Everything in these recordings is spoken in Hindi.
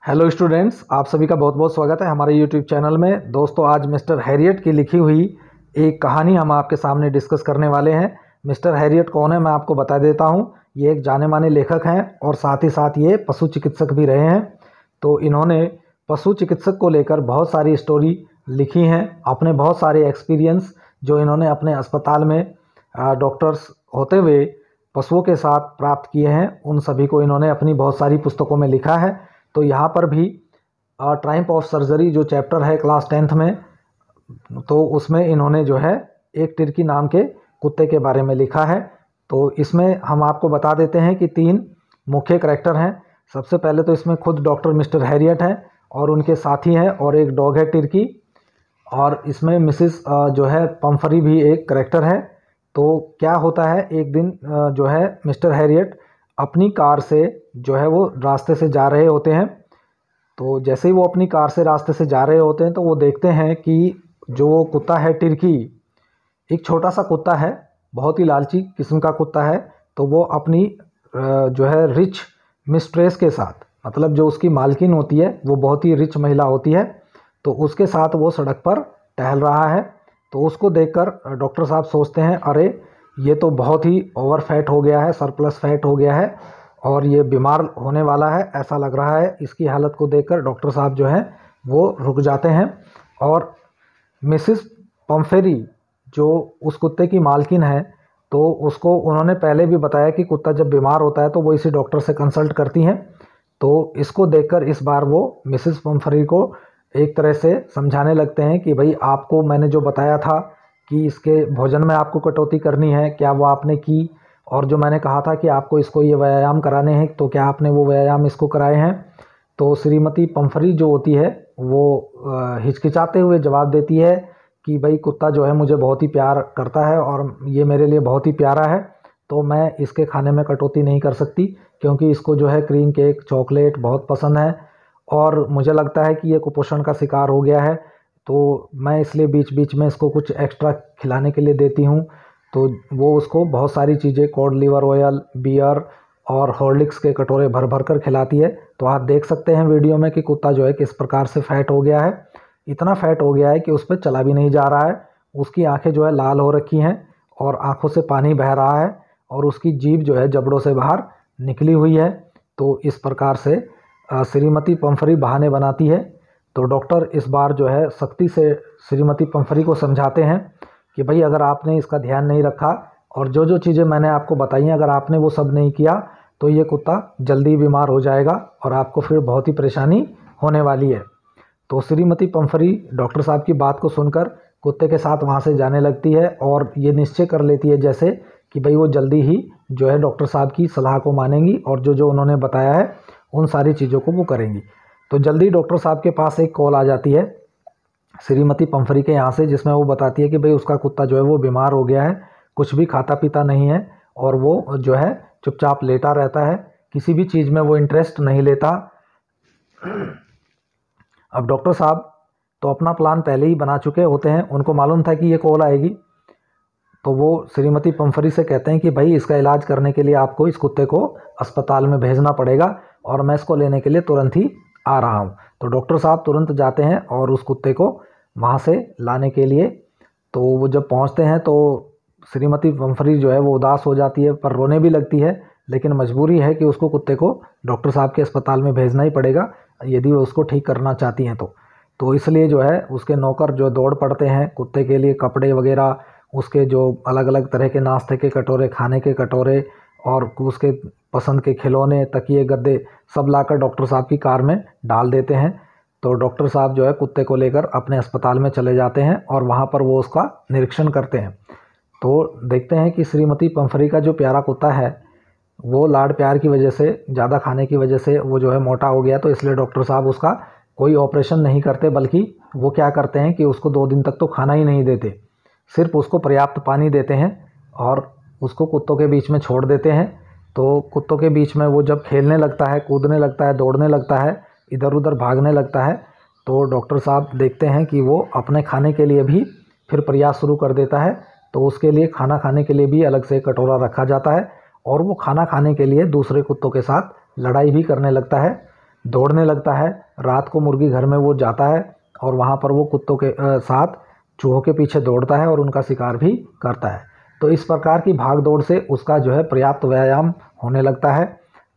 हेलो स्टूडेंट्स, आप सभी का बहुत बहुत स्वागत है हमारे यूट्यूब चैनल में। दोस्तों, आज मिस्टर हैरियट की लिखी हुई एक कहानी हम आपके सामने डिस्कस करने वाले हैं। मिस्टर हैरियट कौन है, मैं आपको बता देता हूं। ये एक जाने माने लेखक हैं और साथ ही साथ ये पशु चिकित्सक भी रहे हैं। तो इन्होंने पशु चिकित्सक को लेकर बहुत सारी स्टोरी लिखी हैं। अपने बहुत सारे एक्सपीरियंस जो इन्होंने अपने अस्पताल में डॉक्टर्स होते हुए पशुओं के साथ प्राप्त किए हैं, उन सभी को इन्होंने अपनी बहुत सारी पुस्तकों में लिखा है। तो यहाँ पर भी ट्रायम्फ ऑफ सर्जरी जो चैप्टर है क्लास 10th में, तो उसमें इन्होंने जो है एक टिर्की नाम के कुत्ते के बारे में लिखा है। तो इसमें हम आपको बता देते हैं कि 3 मुख्य करैक्टर हैं। सबसे पहले तो इसमें खुद डॉक्टर मिस्टर हैरियट हैं और उनके साथी हैं और एक डॉग है टिर्की, और इसमें मिसिस जो है पम्फरी भी एक करैक्टर है। तो क्या होता है, एक दिन जो है मिस्टर हैरियट अपनी कार से जो है वो रास्ते से जा रहे होते हैं। तो जैसे ही वो अपनी कार से रास्ते से जा रहे होते हैं तो वो देखते हैं कि जो कुत्ता है टिर्की, एक छोटा सा कुत्ता है, बहुत ही लालची किस्म का कुत्ता है। तो वो अपनी जो है रिच मिस्ट्रेस के साथ, मतलब जो उसकी मालकिन होती है वो बहुत ही रिच महिला होती है, तो उसके साथ वो सड़क पर टहल रहा है। तो उसको देखकर डॉक्टर साहब सोचते हैं, अरे ये तो बहुत ही ओवर फैट हो गया है, सरप्लस फैट हो गया है और ये बीमार होने वाला है ऐसा लग रहा है। इसकी हालत को देखकर डॉक्टर साहब जो है वो रुक जाते हैं और मिसिस पम्फेरी जो उस कुत्ते की मालकिन है, तो उसको उन्होंने पहले भी बताया कि कुत्ता जब बीमार होता है तो वो इसी डॉक्टर से कंसल्ट करती हैं। तो इसको देखकर इस बार वो मिसिस पम्फेरी को एक तरह से समझाने लगते हैं कि भाई, आपको मैंने जो बताया था कि इसके भोजन में आपको कटौती करनी है, क्या वो आपने की? और जो मैंने कहा था कि आपको इसको ये व्यायाम कराने हैं, तो क्या आपने वो व्यायाम इसको कराए हैं? तो श्रीमती पम्फरी जो होती है वो हिचकिचाते हुए जवाब देती है कि भाई, कुत्ता जो है मुझे बहुत ही प्यार करता है और ये मेरे लिए बहुत ही प्यारा है, तो मैं इसके खाने में कटौती नहीं कर सकती, क्योंकि इसको जो है क्रीम केक, चॉकलेट बहुत पसंद है और मुझे लगता है कि ये कुपोषण का शिकार हो गया है। तो मैं इसलिए बीच बीच में इसको कुछ एक्स्ट्रा खिलाने के लिए देती हूँ। तो वो उसको बहुत सारी चीज़ें, कॉड लिवर ऑयल, बियर और हॉर्लिक्स के कटोरे भर भर कर खिलाती है। तो आप देख सकते हैं वीडियो में कि कुत्ता जो है किस प्रकार से फैट हो गया है। इतना फैट हो गया है कि उस पर चला भी नहीं जा रहा है। उसकी आंखें जो है लाल हो रखी हैं और आंखों से पानी बह रहा है और उसकी जीभ जो है जबड़ों से बाहर निकली हुई है। तो इस प्रकार से श्रीमती पम्फरी बहाने बनाती है। तो डॉक्टर इस बार जो है सख्ती से श्रीमती पम्फरी को समझाते हैं कि भाई, अगर आपने इसका ध्यान नहीं रखा और जो जो चीज़ें मैंने आपको बताई हैं, अगर आपने वो सब नहीं किया तो ये कुत्ता जल्दी बीमार हो जाएगा और आपको फिर बहुत ही परेशानी होने वाली है। तो श्रीमती पम्फरी डॉक्टर साहब की बात को सुनकर कुत्ते के साथ वहाँ से जाने लगती है और ये निश्चय कर लेती है जैसे कि भाई वो जल्दी ही जो है डॉक्टर साहब की सलाह को मानेंगी और जो जो उन्होंने बताया है उन सारी चीज़ों को वो करेंगी। तो जल्दी डॉक्टर साहब के पास एक कॉल आ जाती है श्रीमती पम्फरी के यहाँ से, जिसमें वो बताती है कि भाई उसका कुत्ता जो है वो बीमार हो गया है, कुछ भी खाता पीता नहीं है और वो जो है चुपचाप लेटा रहता है, किसी भी चीज़ में वो इंटरेस्ट नहीं लेता। अब डॉक्टर साहब तो अपना प्लान पहले ही बना चुके होते हैं, उनको मालूम था कि ये कॉल आएगी। तो वो श्रीमती पम्फरी से कहते हैं कि भाई, इसका इलाज करने के लिए आपको इस कुत्ते को अस्पताल में भेजना पड़ेगा और मैं इसको लेने के लिए तुरंत ही आ रहा हूँ। तो डॉक्टर साहब तुरंत जाते हैं और उस कुत्ते को वहाँ से लाने के लिए, तो वो जब पहुँचते हैं तो श्रीमती पम्फरी जो है वो उदास हो जाती है, पर रोने भी लगती है, लेकिन मजबूरी है कि उसको कुत्ते को डॉक्टर साहब के अस्पताल में भेजना ही पड़ेगा यदि वो उसको ठीक करना चाहती हैं। तो इसलिए जो है उसके नौकर जो दौड़ पड़ते हैं कुत्ते के लिए कपड़े वगैरह, उसके जो अलग अलग तरह के नाश्ते के कटोरे, खाने के कटोरे और उसके पसंद के खिलौने, तकिए, गद्दे सब लाकर डॉक्टर साहब की कार में डाल देते हैं। तो डॉक्टर साहब जो है कुत्ते को लेकर अपने अस्पताल में चले जाते हैं और वहाँ पर वो उसका निरीक्षण करते हैं। तो देखते हैं कि श्रीमती पम्फरी का जो प्यारा कुत्ता है वो लाड प्यार की वजह से, ज़्यादा खाने की वजह से वो जो है मोटा हो गया। तो इसलिए डॉक्टर साहब उसका कोई ऑपरेशन नहीं करते, बल्कि वो क्या करते हैं कि उसको 2 दिन तक तो खाना ही नहीं देते, सिर्फ उसको पर्याप्त पानी देते हैं और उसको कुत्तों के बीच में छोड़ देते हैं। तो कुत्तों के बीच में वो जब खेलने लगता है, कूदने लगता है, दौड़ने लगता है, इधर उधर भागने लगता है, तो डॉक्टर साहब देखते हैं कि वो अपने खाने के लिए भी फिर प्रयास शुरू कर देता है। तो उसके लिए खाना खाने के लिए भी अलग से कटोरा रखा जाता है और वो खाना खाने के लिए दूसरे कुत्तों के साथ लड़ाई भी करने लगता है। दौड़ने लगता है। रात को मुर्गी घर में वो जाता है और वहाँ पर वो कुत्तों के साथ चूहों के पीछे दौड़ता है और उनका शिकार भी करता है। तो इस प्रकार की भाग दौड़ से उसका जो है पर्याप्त व्यायाम होने लगता है,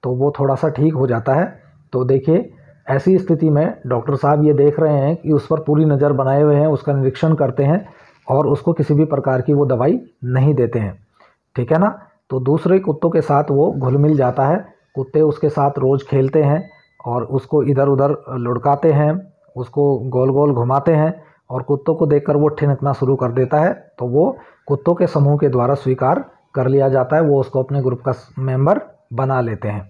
तो वो थोड़ा सा ठीक हो जाता है। तो देखिए, ऐसी स्थिति में डॉक्टर साहब ये देख रहे हैं कि उस पर पूरी नज़र बनाए हुए हैं, उसका निरीक्षण करते हैं और उसको किसी भी प्रकार की वो दवाई नहीं देते हैं, ठीक है ना। तो दूसरे कुत्तों के साथ वो घुल मिल जाता है। कुत्ते उसके साथ रोज़ खेलते हैं और उसको इधर उधर लुढ़काते हैं, उसको गोल गोल घुमाते हैं और कुत्तों को देखकर वो ठिनकना शुरू कर देता है। तो वो कुत्तों के समूह के द्वारा स्वीकार कर लिया जाता है, वो उसको अपने ग्रुप का मेंबर बना लेते हैं,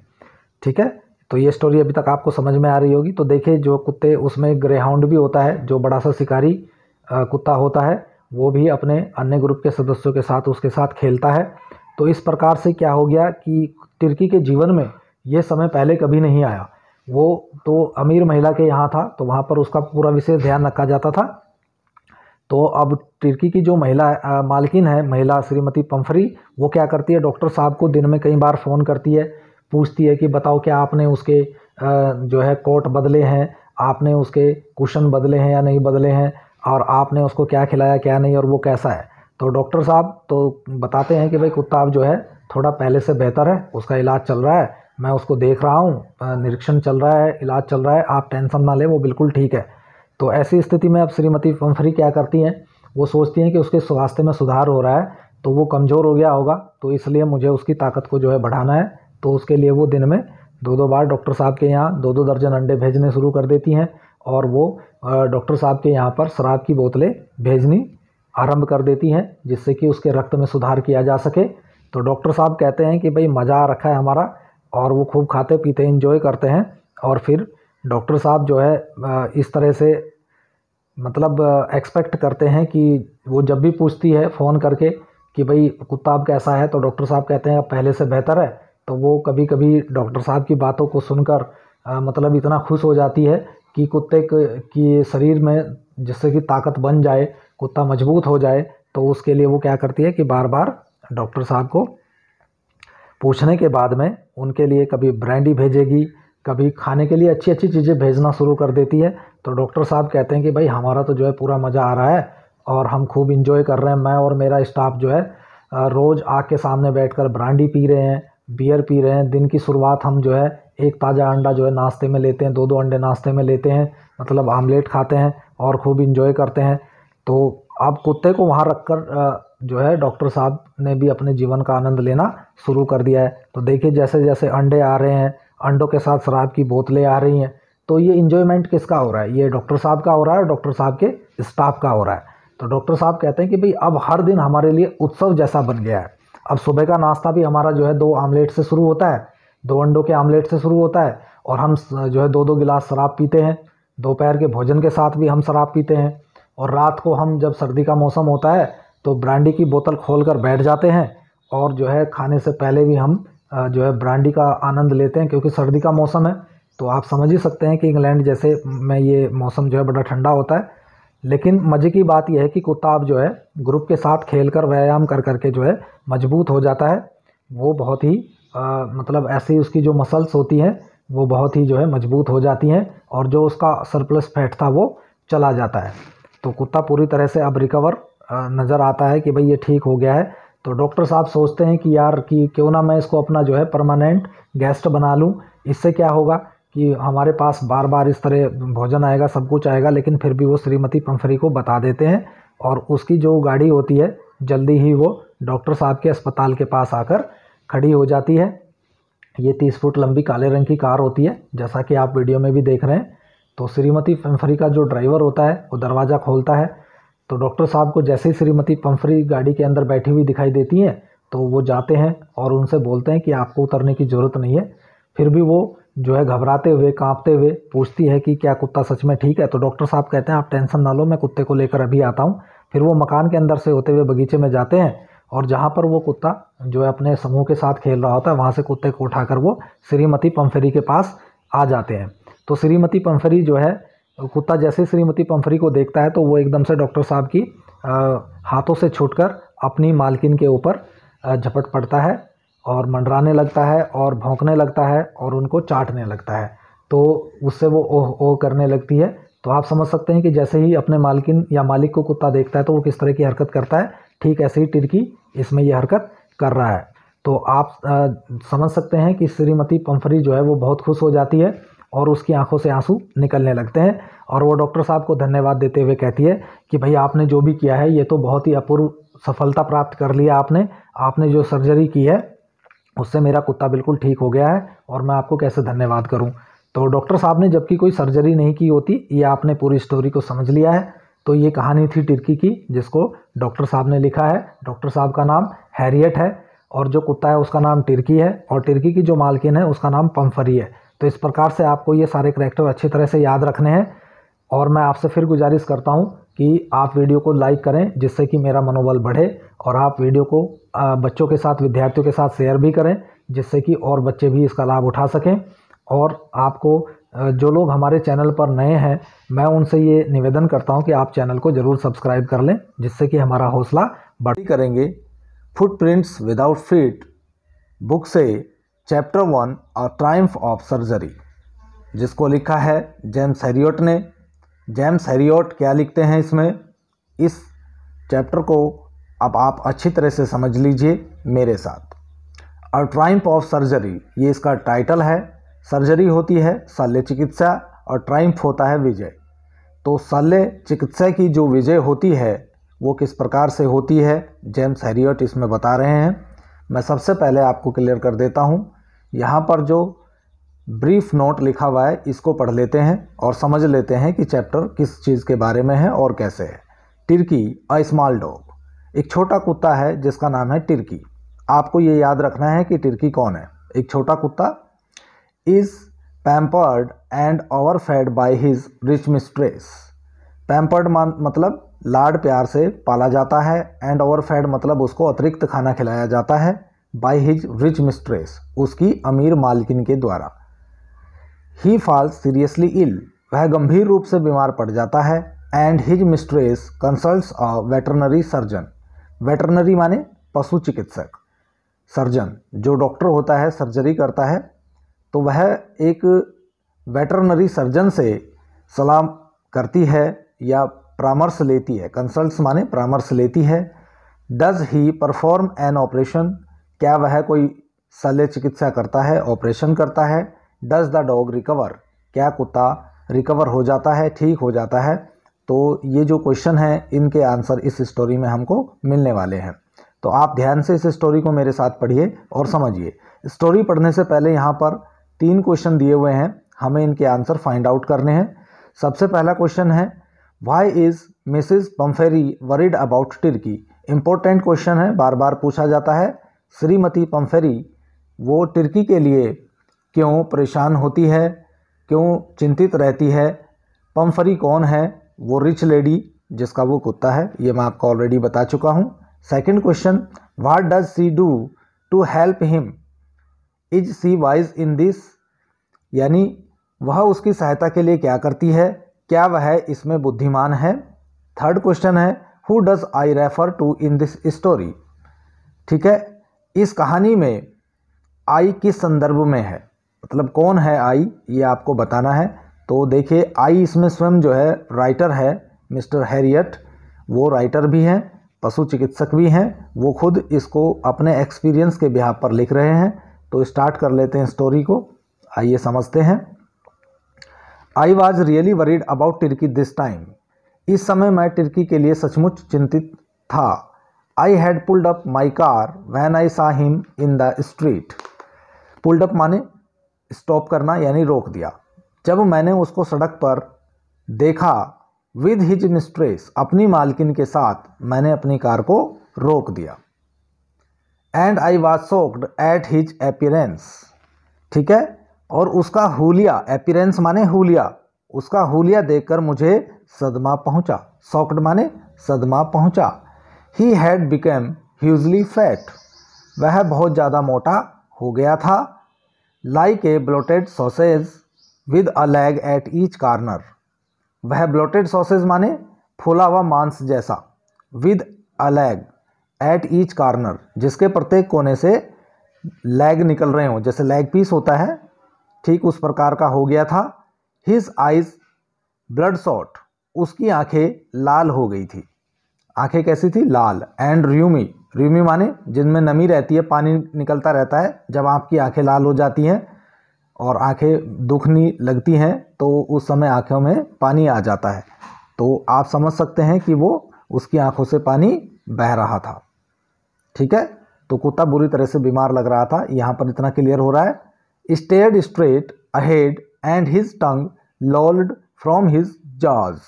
ठीक है। तो ये स्टोरी अभी तक आपको समझ में आ रही होगी। तो देखिए, जो कुत्ते, उसमें ग्रे हाउंड भी होता है, जो बड़ा सा शिकारी कुत्ता होता है, वो भी अपने अन्य ग्रुप के सदस्यों के साथ उसके साथ खेलता है। तो इस प्रकार से क्या हो गया कि टिर्की के जीवन में ये समय पहले कभी नहीं आया। वो तो अमीर महिला के यहाँ था, तो वहाँ पर उसका पूरा विशेष ध्यान रखा जाता था। तो अब टिर्की की जो महिला मालकिन है, महिला श्रीमती पंफरी, वो क्या करती है, डॉक्टर साहब को दिन में कई बार फ़ोन करती है, पूछती है कि बताओ क्या आपने उसके जो है कोट बदले हैं, आपने उसके कुशन बदले हैं या नहीं बदले हैं, और आपने उसको क्या खिलाया क्या नहीं, और वो कैसा है। तो डॉक्टर साहब तो बताते हैं कि भाई कुत्ता अब जो है थोड़ा पहले से बेहतर है, उसका इलाज चल रहा है, मैं उसको देख रहा हूँ, निरीक्षण चल रहा है, इलाज चल रहा है, आप टेंशन ना लें, वो बिल्कुल ठीक है। तो ऐसी स्थिति में अब श्रीमती पंफरी क्या करती हैं, वो सोचती हैं कि उसके स्वास्थ्य में सुधार हो रहा है, तो वो कमज़ोर हो गया होगा, तो इसलिए मुझे उसकी ताकत को जो है बढ़ाना है। तो उसके लिए वो दिन में 2-2 बार डॉक्टर साहब के यहाँ 2-2 दर्जन अंडे भेजने शुरू कर देती हैं और वो डॉक्टर साहब के यहाँ पर शराब की बोतलें भेजनी आरंभ कर देती हैं, जिससे कि उसके रक्त में सुधार किया जा सके। तो डॉक्टर साहब कहते हैं कि भाई मज़ा आ रखा है हमारा, और वो खूब खाते पीते एंजॉय करते हैं। और फिर डॉक्टर साहब जो है इस तरह से मतलब एक्सपेक्ट करते हैं कि वो जब भी पूछती है फ़ोन करके कि भाई कुत्ता अब कैसा है, तो डॉक्टर साहब कहते हैं अब पहले से बेहतर है। तो वो कभी कभी डॉक्टर साहब की बातों को सुनकर मतलब इतना खुश हो जाती है कि कुत्ते की शरीर में जिससे कि ताकत बन जाए, कुत्ता मजबूत हो जाए, तो उसके लिए वो क्या करती है कि बार बार डॉक्टर साहब को पूछने के बाद में उनके लिए कभी ब्रांडी भेजेगी, कभी खाने के लिए अच्छी अच्छी चीज़ें भेजना शुरू कर देती है। तो डॉक्टर साहब कहते हैं कि भाई हमारा तो जो है पूरा मज़ा आ रहा है और हम खूब इंजॉय कर रहे हैं, मैं और मेरा स्टाफ जो है रोज़ आग के सामने बैठकर ब्रांडी पी रहे हैं, बियर पी रहे हैं। दिन की शुरुआत हम जो है एक ताज़ा अंडा जो है नाश्ते में लेते हैं, 2-2 अंडे नाश्ते में लेते हैं, मतलब आमलेट खाते हैं और खूब इंजॉय करते हैं। तो अब कुत्ते को वहाँ रखकर जो है डॉक्टर साहब ने भी अपने जीवन का आनंद लेना शुरू कर दिया है। तो देखिए, जैसे जैसे अंडे आ रहे हैं, अंडों के साथ शराब की बोतलें आ रही हैं, तो ये इंजॉयमेंट किसका हो रहा है, ये डॉक्टर साहब का हो रहा है और डॉक्टर साहब के स्टाफ का हो रहा है। तो डॉक्टर साहब कहते हैं कि भाई अब हर दिन हमारे लिए उत्सव जैसा बन गया है। अब सुबह का नाश्ता भी हमारा जो है 2 आमलेट से शुरू होता है, 2 अंडों के आमलेट से शुरू होता है, और हम जो है 2-2 गिलास शराब पीते हैं। दोपहर के भोजन के साथ भी हम शराब पीते हैं, और रात को हम जब सर्दी का मौसम होता है तो ब्रांडी की बोतल खोलकर बैठ जाते हैं, और जो है खाने से पहले भी हम जो है ब्रांडी का आनंद लेते हैं, क्योंकि सर्दी का मौसम है। तो आप समझ ही सकते हैं कि इंग्लैंड जैसे में ये मौसम जो है बड़ा ठंडा होता है। लेकिन मज़े की बात यह है कि कुत्ता अब जो है ग्रुप के साथ खेलकर व्यायाम कर करके जो है मजबूत हो जाता है। वो बहुत ही मतलब ऐसी उसकी जो मसल्स होती हैं वो बहुत ही जो है मजबूत हो जाती हैं, और जो उसका सरप्लस फैट था वो चला जाता है। तो कुत्ता पूरी तरह से अब रिकवर नज़र आता है कि भाई ये ठीक हो गया है। तो डॉक्टर साहब सोचते हैं कि यार कि क्यों ना मैं इसको अपना जो है परमानेंट गेस्ट बना लूँ। इससे क्या होगा कि हमारे पास बार बार इस तरह भोजन आएगा, सब कुछ आएगा। लेकिन फिर भी वो श्रीमती पंफरी को बता देते हैं, और उसकी जो गाड़ी होती है जल्दी ही वो डॉक्टर साहब के अस्पताल के पास आकर खड़ी हो जाती है। ये 30 फुट लंबी काले रंग की कार होती है, जैसा कि आप वीडियो में भी देख रहे हैं। तो श्रीमती पंफरी का जो ड्राइवर होता है वो दरवाज़ा खोलता है। तो डॉक्टर साहब को जैसे ही श्रीमती पंफरी गाड़ी के अंदर बैठी हुई दिखाई देती हैं, तो वो जाते हैं और उनसे बोलते हैं कि आपको उतरने की ज़रूरत नहीं है। फिर भी वो जो है घबराते हुए, कांपते हुए पूछती है कि क्या कुत्ता सच में ठीक है। तो डॉक्टर साहब कहते हैं आप टेंशन ना लो, मैं कुत्ते को लेकर अभी आता हूँ। फिर वो मकान के अंदर से होते हुए बगीचे में जाते हैं, और जहाँ पर वो कुत्ता जो है अपने समूह के साथ खेल रहा होता है, वहाँ से कुत्ते को उठाकर वो श्रीमती पंफरी के पास आ जाते हैं। तो श्रीमती पंफरी जो है, कुत्ता जैसे श्रीमती पंफरी को देखता है तो वो एकदम से डॉक्टर साहब की हाथों से छूटकर अपनी मालकिन के ऊपर झपट पड़ता है और मंडराने लगता है और भौंकने लगता है और उनको चाटने लगता है। तो उससे वो ओह ओह करने लगती है। तो आप समझ सकते हैं कि जैसे ही अपने मालकिन या मालिक को कुत्ता देखता है तो वो किस तरह की हरकत करता है, ठीक ऐसे ही टिर्की इसमें ये हरकत कर रहा है। तो आप समझ सकते हैं कि श्रीमती पंफरी जो है वो बहुत खुश हो जाती है और उसकी आंखों से आंसू निकलने लगते हैं और वो डॉक्टर साहब को धन्यवाद देते हुए कहती है कि भाई आपने जो भी किया है ये तो बहुत ही अपूर्व सफलता प्राप्त कर लिया आपने जो सर्जरी की है उससे मेरा कुत्ता बिल्कुल ठीक हो गया है और मैं आपको कैसे धन्यवाद करूं। तो डॉक्टर साहब ने जबकि कोई सर्जरी नहीं की होती, ये आपने पूरी स्टोरी को समझ लिया है। तो ये कहानी थी टिर्की की जिसको डॉक्टर साहब ने लिखा है। डॉक्टर साहब का नाम हैरियट है और जो कुत्ता है उसका नाम टिर्की है और टिर्की की जो मालकिन है उसका नाम पंफरी है। तो इस प्रकार से आपको ये सारे करैक्टर अच्छी तरह से याद रखने हैं और मैं आपसे फिर गुजारिश करता हूँ कि आप वीडियो को लाइक करें जिससे कि मेरा मनोबल बढ़े और आप वीडियो को बच्चों के साथ, विद्यार्थियों के साथ शेयर भी करें जिससे कि और बच्चे भी इसका लाभ उठा सकें। और आपको जो लोग हमारे चैनल पर नए हैं मैं उनसे ये निवेदन करता हूं कि आप चैनल को ज़रूर सब्सक्राइब कर लें जिससे कि हमारा हौसला बढ़ करेंगे। फुटप्रिंट्स विदाउट फीट बुक से chapter 1 a triumph of surgery, जिसको लिखा है जेम्स हैरियट ने। जेम्स हैरियट क्या लिखते हैं इसमें, इस चैप्टर को अब आप अच्छी तरह से समझ लीजिए मेरे साथ। अ ट्रायम्फ ऑफ सर्जरी ये इसका टाइटल है। सर्जरी होती है शल्य चिकित्सा और ट्रायम्फ होता है विजय। तो शल्य चिकित्सा की जो विजय होती है वो किस प्रकार से होती है जेम्स हैरियट इसमें बता रहे हैं। मैं सबसे पहले आपको क्लियर कर देता हूँ। यहाँ पर जो ब्रीफ नोट लिखा हुआ है इसको पढ़ लेते हैं और समझ लेते हैं कि चैप्टर किस चीज़ के बारे में है और कैसे है। टिर्की अ स्मॉल डॉग, एक छोटा कुत्ता है जिसका नाम है टिर्की। आपको ये याद रखना है कि टिर्की कौन है। एक छोटा कुत्ता is pampered and overfed by his rich mistress. Pampered मतलब लाड प्यार से पाला जाता है एंड ओवरफेड मतलब उसको अतिरिक्त खाना खिलाया जाता है बाय हिज रिच मिस्ट्रेस, उसकी अमीर मालकिन के द्वारा। ही फॉल्स सीरियसली इल, वह गंभीर रूप से बीमार पड़ जाता है and his mistress consults a veterinary surgeon. Veterinary माने पशु चिकित्सक, सर्जन जो डॉक्टर होता है, सर्जरी करता है, तो वह एक वेटरनरी सर्जन से सलाह करती है या परामर्श लेती है। कंसल्ट्स माने परामर्श लेती है। Does he perform an operation, क्या वह कोई शल्य चिकित्सा करता है, ऑपरेशन करता है। डज द डॉग रिकवर, क्या कुत्ता रिकवर हो जाता है, ठीक हो जाता है। तो ये जो क्वेश्चन है इनके आंसर इस स्टोरी में हमको मिलने वाले हैं। तो आप ध्यान से इस स्टोरी को मेरे साथ पढ़िए और समझिए। स्टोरी पढ़ने से पहले यहाँ पर 3 क्वेश्चन दिए हुए हैं, हमें इनके आंसर फाइंड आउट करने हैं। सबसे पहला क्वेश्चन है why is Mrs Pumphrey worried about Tricki. Important question है, बार बार पूछा जाता है। श्रीमती पंफेरी वो टिर्की के लिए क्यों परेशान होती है, क्यों चिंतित रहती है। पंफेरी कौन है, वो रिच लेडी जिसका वो कुत्ता है, ये मैं आपको ऑलरेडी बता चुका हूँ। Second question what does she do to help him, is she wise in this, यानी वह उसकी सहायता के लिए क्या करती है, क्या वह इसमें बुद्धिमान है। थर्ड क्वेश्चन है who does I refer to in this story, ठीक है, इस कहानी में आई किस संदर्भ में है, मतलब कौन है आई, ये आपको बताना है। तो देखिए आई इसमें स्वयं जो है राइटर है, मिस्टर हैरियट, वो राइटर भी हैं, पशु चिकित्सक भी हैं, वो खुद इसको अपने एक्सपीरियंस के बिहाफ पर लिख रहे हैं। तो स्टार्ट कर लेते हैं स्टोरी को, आइए समझते हैं। I was really worried about Tirkey this time, इस समय मैं टिर्की के लिए सचमुच चिंतित था। I had pulled up my car when I सा him in the street. Pulled up माने स्टॉप करना यानी रोक दिया। जब मैंने उसको सड़क पर देखा विद हिज मिस्ट्रेस, अपनी मालकिन के साथ मैंने अपनी कार को रोक दिया। And I was shocked at his appearance, ठीक है, और उसका हुलिया, अपीयरेंस माने हुलिया, उसका हुलिया देखकर मुझे सदमा पहुंचा। शॉक्ड माने सदमा पहुंचा। He had become hugely fat, वह बहुत ज़्यादा मोटा हो गया था। Like a bloated sausage with a leg at each corner, वह ब्लोटेड सॉसेज माने फूला हुआ मांस जैसा, with a leg at each corner, जिसके प्रत्येक कोने से लेग निकल रहे हों, जैसे लेग पीस होता है ठीक उस प्रकार का हो गया था। हिज आइज ब्लड शॉट, उसकी आंखें लाल हो गई थी। आंखें कैसी थी? लाल। एंड र्यूमी, र्यूमी माने जिनमें नमी रहती है, पानी निकलता रहता है। जब आपकी आंखें लाल हो जाती हैं और आंखें दुखनी लगती हैं तो उस समय आंखों में पानी आ जाता है। तो आप समझ सकते हैं कि वो उसकी आंखों से पानी बह रहा था। ठीक है, तो कुत्ता बुरी तरह से बीमार लग रहा था। यहाँ पर इतना क्लियर हो रहा है। Stared straight ahead and his tongue लॉल्ड from his jaws.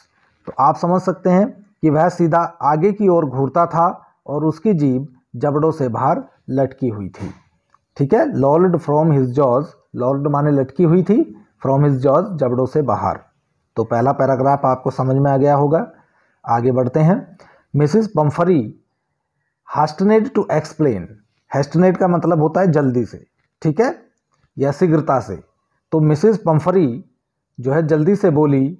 तो आप समझ सकते हैं कि वह सीधा आगे की ओर घूरता था और उसकी जीभ जबड़ों से बाहर लटकी हुई थी। ठीक है, लॉल्ड फ्रॉम हिज जॉज, लॉल्ड माने लटकी हुई थी, फ्रॉम हिज जॉज जबड़ों से बाहर। तो पहला पैराग्राफ आपको समझ में आ गया होगा। आगे बढ़ते हैं। Mrs Pumphrey hastened to explain. Hastened का मतलब होता है जल्दी से, ठीक है, या शीघ्रता से। तो मिसिस पम्फरी जो है जल्दी से बोली,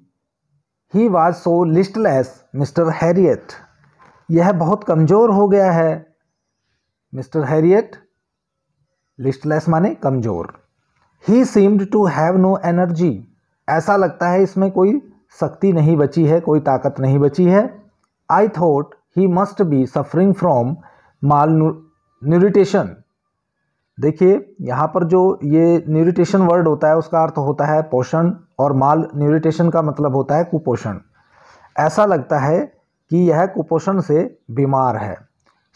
he was so listless mister Harriet. यह बहुत कमज़ोर हो गया है मिस्टर हैरियट। लिस्टलेस माने कमज़ोर। He seemed to have no energy. ऐसा लगता है इसमें कोई शक्ति नहीं बची है, कोई ताकत नहीं बची है। I thought he must be suffering from mall nutrition. देखिए यहाँ पर जो ये न्यूट्रिशन वर्ड होता है उसका अर्थ होता है पोषण, और माल न्यूट्रिशन का मतलब होता है कुपोषण। ऐसा लगता है कि यह कुपोषण से बीमार है।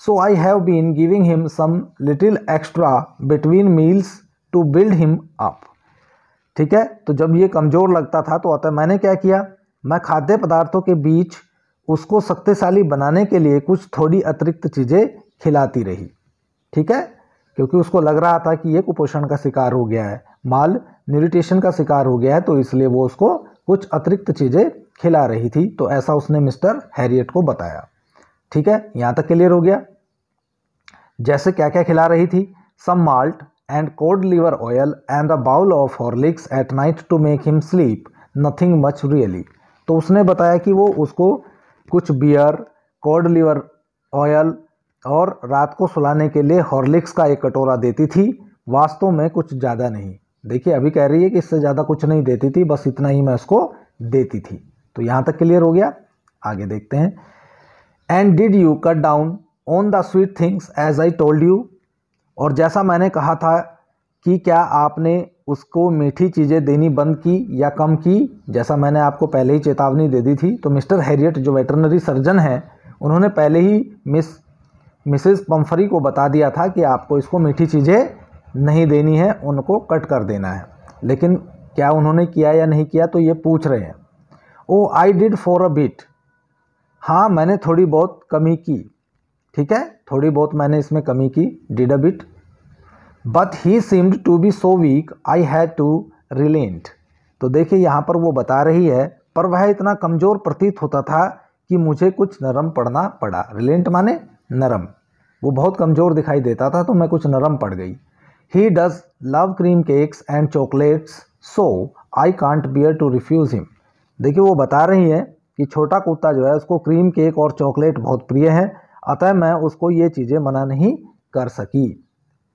So I have been giving him some little extra between meals to build him up. ठीक है, तो जब ये कमज़ोर लगता था तो अतः मैंने क्या किया, मैं खाद्य पदार्थों के बीच उसको शक्तिशाली बनाने के लिए कुछ थोड़ी अतिरिक्त चीज़ें खिलाती रही। ठीक है, क्योंकि उसको लग रहा था कि ये कुपोषण का शिकार हो गया है, माल न्यूट्रिशन का शिकार हो गया है, तो इसलिए वो उसको कुछ अतिरिक्त चीज़ें खिला रही थी। तो ऐसा उसने मिस्टर हैरियट को बताया। ठीक है, यहाँ तक क्लियर हो गया। जैसे क्या क्या खिला रही थी? Some malt and cod liver oil and a bowl of Horlicks at night to make him sleep, nothing much really. तो उसने बताया कि वो उसको कुछ बियर, कोड लिवर ऑयल और रात को सुलाने के लिए हॉर्लिक्स का एक कटोरा देती थी, वास्तव में कुछ ज़्यादा नहीं। देखिए अभी कह रही है कि इससे ज़्यादा कुछ नहीं देती थी, बस इतना ही मैं उसको देती थी। तो यहाँ तक क्लियर हो गया। आगे देखते हैं। And did you cut down on the sweet things as I told you. और जैसा मैंने कहा था कि क्या आपने उसको मीठी चीज़ें देनी बंद की या कम की, जैसा मैंने आपको पहले ही चेतावनी दे दी थी। तो मिस्टर हैरियट जो वेटरनरी सर्जन हैं उन्होंने पहले ही मिसेस पम्फरी को बता दिया था कि आपको इसको मीठी चीज़ें नहीं देनी है, उनको कट कर देना है। लेकिन क्या उन्होंने किया या नहीं किया, तो ये पूछ रहे हैं। Oh I did for a bit. हाँ मैंने थोड़ी बहुत कमी की। ठीक है, थोड़ी बहुत मैंने इसमें कमी की, did a bit. But he seemed to be so weak I had to relent. तो देखिए यहाँ पर वो बता रही है, पर वह इतना कमज़ोर प्रतीत होता था कि मुझे कुछ नरम पड़ना पड़ा। रिलेंट माने नरम। वो बहुत कमज़ोर दिखाई देता था तो मैं कुछ नरम पड़ गई। He does love cream cakes and chocolates so I can't bear to refuse him. देखिए वो बता रही है कि छोटा कुत्ता जो है उसको क्रीम केक और चॉकलेट बहुत प्रिय है, अतः मैं उसको ये चीज़ें मना नहीं कर सकी।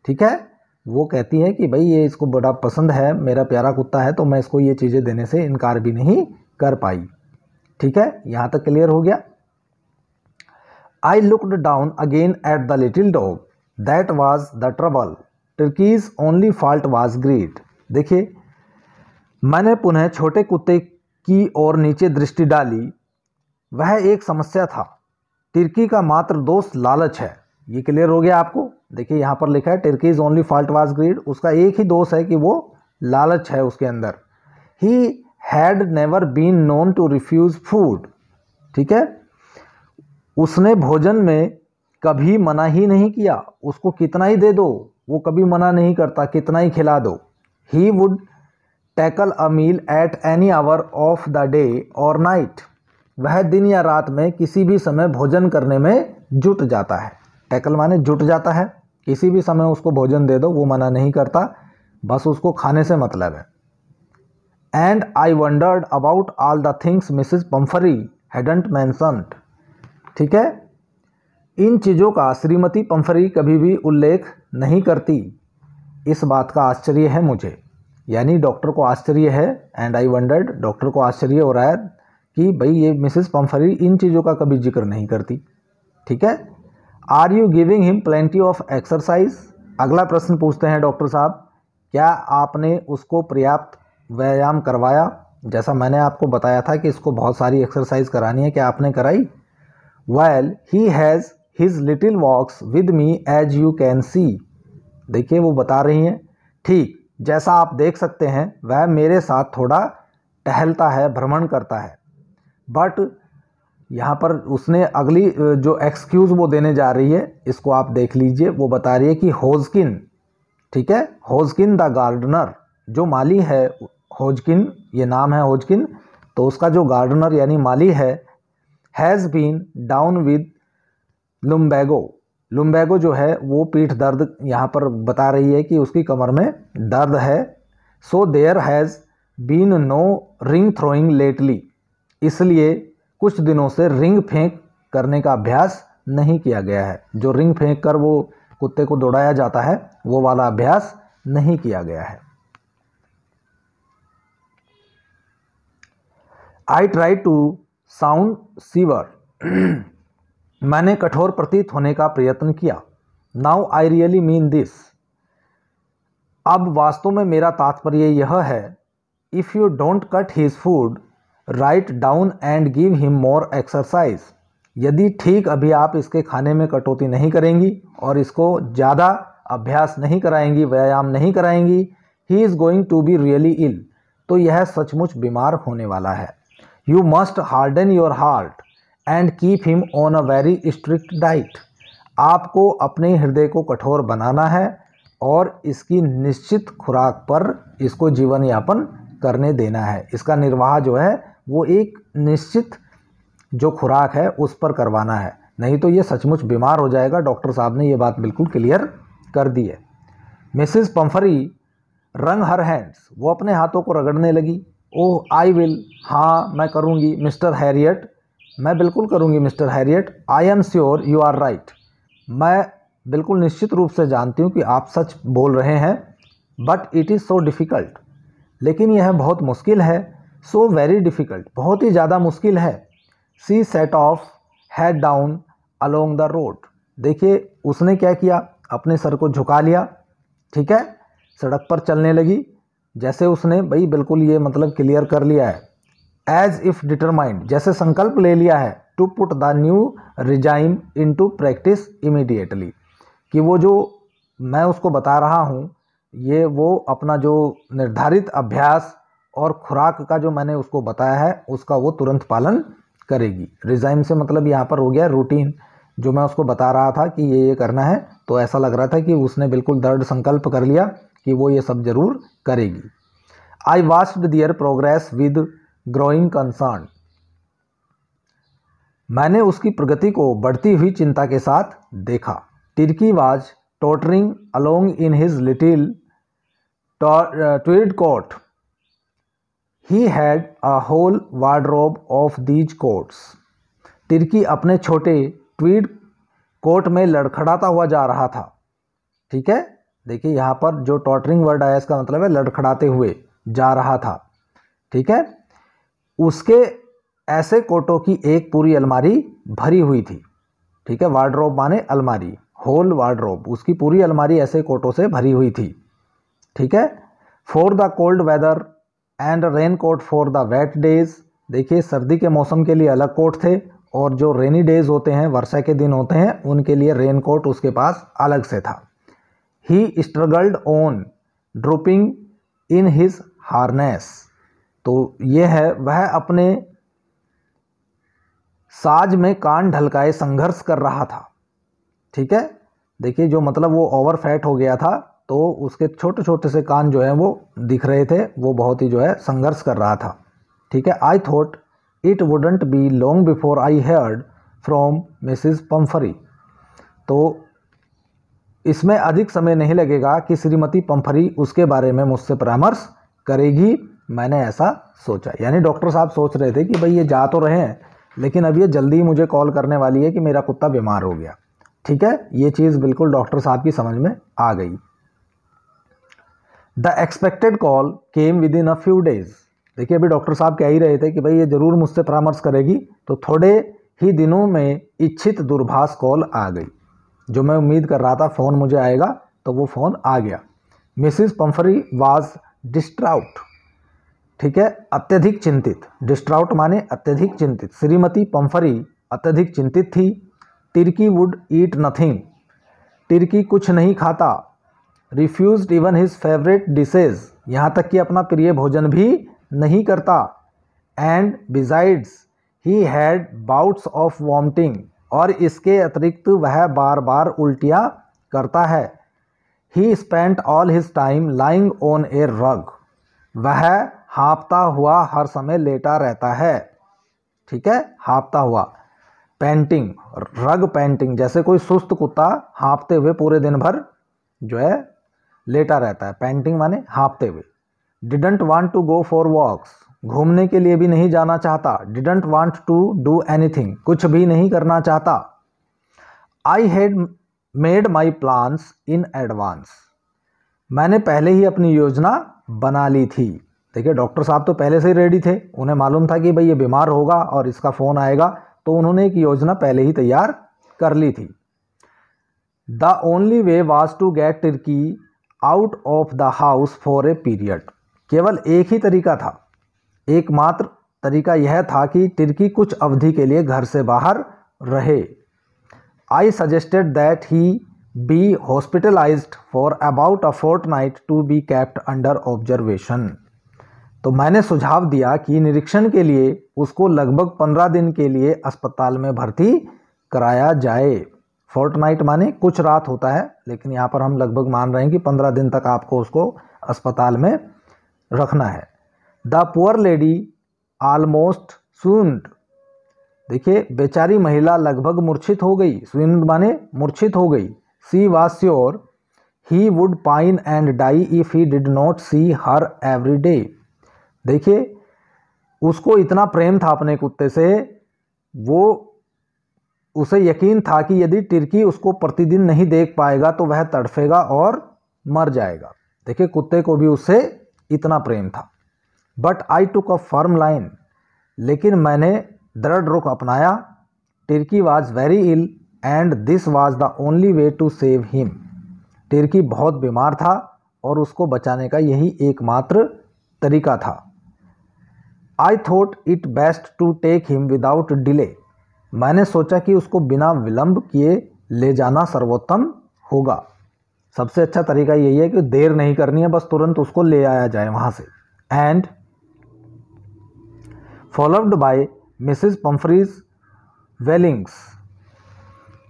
ठीक है, वो कहती है कि भाई ये इसको बड़ा पसंद है, मेरा प्यारा कुत्ता है, तो मैं इसको ये चीज़ें देने से इनकार भी नहीं कर पाई। ठीक है, यहाँ तक क्लियर हो गया। I looked down again at the little dog, that was the trouble, Tricki's only fault was greed. देखिए मैंने पुनः छोटे कुत्ते की ओर नीचे दृष्टि डाली। वह एक समस्या था, तिर्की का मात्र दोष लालच है। ये क्लियर हो गया आपको। देखिए यहाँ पर लिखा है टिर्कीज ओनली फॉल्ट वाज ग्रीड, उसका एक ही दोष है कि वो लालच है उसके अंदर। He had never been known to refuse food. ठीक है, उसने भोजन में कभी मना ही नहीं किया। उसको कितना ही दे दो वो कभी मना नहीं करता, कितना ही खिला दो। He would tackle a meal at any hour of the day और नाइट। वह दिन या रात में किसी भी समय भोजन करने में जुट जाता है। टैकल माने जुट जाता है, किसी भी समय उसको भोजन दे दो वो मना नहीं करता, बस उसको खाने से मतलब है। And I wondered about all the things Mrs Pumphrey hadn't mentioned. ठीक है, इन चीज़ों का श्रीमती पम्फरी कभी भी उल्लेख नहीं करती, इस बात का आश्चर्य है मुझे। यानी डॉक्टर को आश्चर्य है, एंड आई वंडर्ड, डॉक्टर को आश्चर्य हो रहा है कि भाई ये मिसेस पम्फरी इन चीज़ों का कभी जिक्र नहीं करती। ठीक है। Are you giving him plenty of exercise? अगला प्रश्न पूछते हैं डॉक्टर साहब, क्या आपने उसको पर्याप्त व्यायाम करवाया? जैसा मैंने आपको बताया था कि इसको बहुत सारी एक्सरसाइज करानी है, क्या आपने कराई? Well he has his little walks with me as you can see. देखिए वो बता रही हैं, ठीक जैसा आप देख सकते हैं वह मेरे साथ थोड़ा टहलता है, भ्रमण करता है। बट यहाँ पर उसने अगली जो एक्सक्यूज़ वो देने जा रही है, इसको आप देख लीजिए। वो बता रही है कि होजकिन, ठीक है, होजकिन द गार्डनर, जो माली है होजकिन, ये नाम है होजकिन, तो उसका जो गार्डनर यानी माली है, हैज़ बीन डाउन विद लुम्बैगो। लुम्बैगो जो है वो पीठ दर्द, यहाँ पर बता रही है कि उसकी कमर में दर्द है। So there has been no ring throwing lately, इसलिए कुछ दिनों से रिंग फेंक करने का अभ्यास नहीं किया गया है। जो रिंग फेंक कर वो कुत्ते को दौड़ाया जाता है वो वाला अभ्यास नहीं किया गया है। I try to sound severe, मैंने कठोर प्रतीत होने का प्रयत्न किया। Now I really mean this, अब वास्तव में मेरा तात्पर्य यह है। If you don't cut his food right down and give him more exercise, यदि ठीक अभी आप इसके खाने में कटौती नहीं करेंगी और इसको ज़्यादा अभ्यास नहीं कराएंगी, व्यायाम नहीं कराएंगी, he is going to be really ill, तो यह सचमुच बीमार होने वाला है। You must harden your heart and keep him on a very strict diet, आपको अपने हृदय को कठोर बनाना है और इसकी निश्चित खुराक पर इसको जीवन यापन करने देना है। इसका निर्वाह जो है वो एक निश्चित जो खुराक है उस पर करवाना है, नहीं तो ये सचमुच बीमार हो जाएगा। डॉक्टर साहब ने ये बात बिल्कुल क्लियर कर दी है। मिसेस पम्फरी रंग हर हैंड्स, वो अपने हाथों को रगड़ने लगी। ओह आई विल, हाँ मैं करूँगी मिस्टर हैरियट, मैं बिल्कुल करूँगी mister Herriot. I am sure you are right, मैं बिल्कुल निश्चित रूप से जानती हूँ कि आप सच बोल रहे हैं। But it is so difficult, लेकिन यह बहुत मुश्किल है। सो वेरी डिफ़िकल्ट, बहुत ही ज़्यादा मुश्किल है। She set off head down along the road, देखिए उसने क्या किया, अपने सर को झुका लिया, ठीक है, सड़क पर चलने लगी। जैसे उसने भाई बिल्कुल ये मतलब क्लियर कर लिया है, एज इफ़ डिटरमाइंड, जैसे संकल्प ले लिया है, to put the new regime into practice immediately, कि वो जो मैं उसको बता रहा हूँ ये वो अपना जो निर्धारित अभ्यास और खुराक का जो मैंने उसको बताया है उसका वो तुरंत पालन करेगी। रिजाइम से मतलब यहाँ पर हो गया रूटीन, जो मैं उसको बता रहा था कि ये करना है, तो ऐसा लग रहा था कि उसने बिल्कुल दृढ़ संकल्प कर लिया कि वो ये सब जरूर करेगी। I watched there progress with growing concern, मैंने उसकी प्रगति को बढ़ती हुई चिंता के साथ देखा। Tricki was tottering along in his little tweed coat, he had a whole wardrobe of these coats, Tricki अपने छोटे ट्वीड कोट में लड़खड़ाता हुआ जा रहा था। ठीक है, देखिए यहाँ पर जो टॉटरिंग वर्ड आया इसका मतलब है लड़खड़ाते हुए जा रहा था। ठीक है, उसके ऐसे कोटों की एक पूरी अलमारी भरी हुई थी। ठीक है, वार्डरोब माने अलमारी, होल वार्डरोब, उसकी पूरी अलमारी ऐसे कोटों से भरी हुई थी। ठीक है, for the cold weather and raincoat for the wet days, देखिए सर्दी के मौसम के लिए अलग कोट थे और जो रेनी डेज होते हैं, वर्षा के दिन होते हैं, उनके लिए रेन कोट उसके पास अलग से था। He struggled on drooping in his harness, तो ये है वह अपने साज में कान ढलकाए संघर्ष कर रहा था। ठीक है, देखिए जो मतलब वो ओवर फैट हो गया था तो उसके छोटे छोटे से कान जो है वो दिख रहे थे, वो बहुत ही जो है संघर्ष कर रहा था। ठीक है, I thought it wouldn't be long before I heard from Mrs Pumphrey, तो इसमें अधिक समय नहीं लगेगा कि श्रीमती पम्फरी उसके बारे में मुझसे परामर्श करेगी, मैंने ऐसा सोचा। यानी डॉक्टर साहब सोच रहे थे कि भाई ये जा तो रहे हैं लेकिन अब ये जल्दी ही मुझे कॉल करने वाली है कि मेरा कुत्ता बीमार हो गया। ठीक है, ये चीज़ बिल्कुल डॉक्टर साहब की समझ में आ गई। The expected call came with in a few days. देखिए अभी डॉक्टर साहब कह ही रहे थे कि भाई ये ज़रूर मुझसे परामर्श करेगी, तो थोड़े ही दिनों में इच्छित दूरभाष कॉल आ गई। जो मैं उम्मीद कर रहा था फ़ोन मुझे आएगा, तो वो फ़ोन आ गया। मिसिस पंफरी वाज डिस्ट्राउट, ठीक है, अत्यधिक चिंतित। डिस्ट्राउट माने अत्यधिक चिंतित। श्रीमती पंफरी अत्यधिक चिंतित थी। Tricki would eat nothing, Tricki कुछ नहीं खाता। Refused even his favourite dishes, यहाँ तक कि अपना प्रिय भोजन भी नहीं करता। And besides he had bouts of vomiting, और इसके अतिरिक्त वह बार बार उल्टियाँ करता है। He spent all his time lying on a rug, वह हाँफता हुआ हर समय लेटा रहता है। ठीक है, हाँफता हुआ। पेंटिंग, रग पेंटिंग, जैसे कोई सुस्त कुत्ता हाँफते हुए पूरे दिन भर जो है लेटा रहता है। पेंटिंग माने हाँफते हुए। Didn't want to go for walks, घूमने के लिए भी नहीं जाना चाहता। Didn't want to do anything, कुछ भी नहीं करना चाहता। I had made my plans in advance, मैंने पहले ही अपनी योजना बना ली थी। देखिए डॉक्टर साहब तो पहले से ही रेडी थे, उन्हें मालूम था कि भाई ये बीमार होगा और इसका फ़ोन आएगा, तो उन्होंने एक योजना पहले ही तैयार कर ली थी। The only way was to get Tricki out of the house for a period, केवल एक ही तरीका था, एकमात्र तरीका यह था कि टिर्की कुछ अवधि के लिए घर से बाहर रहे। I suggested that he be hospitalised for about a fortnight to be kept under observation, तो मैंने सुझाव दिया कि निरीक्षण के लिए उसको लगभग 15 दिन के लिए अस्पताल में भर्ती कराया जाए। फोर्टनाइट माने कुछ रात होता है, लेकिन यहाँ पर हम लगभग मान रहे हैं कि 15 दिन तक आपको उसको अस्पताल में रखना है। द पुअर लेडी ऑलमोस्ट सून्ड, देखिए बेचारी महिला लगभग मूर्छित हो गई। सून्ड माने मूर्छित हो गई। She was sure he would pine and die if he did not see her every day, देखिए उसको इतना प्रेम था अपने कुत्ते से, वो उसे यकीन था कि यदि टिर्की उसको प्रतिदिन नहीं देख पाएगा तो वह तड़फेगा और मर जाएगा। देखिए कुत्ते को भी उससे इतना प्रेम था। But I took a firm line, लेकिन मैंने दृढ़ रुख अपनाया। Tricki was very ill and this was the only way to save him, Tricki बहुत बीमार था और उसको बचाने का यही एकमात्र तरीका था। I thought it best to take him without delay, मैंने सोचा कि उसको बिना विलंब किए ले जाना सर्वोत्तम होगा। सबसे अच्छा तरीका यही है कि देर नहीं करनी है, बस तुरंत उसको ले आया जाए वहाँ से। एंड फॉलोड बाय मिसिज पंफरीज वेलिंग्स,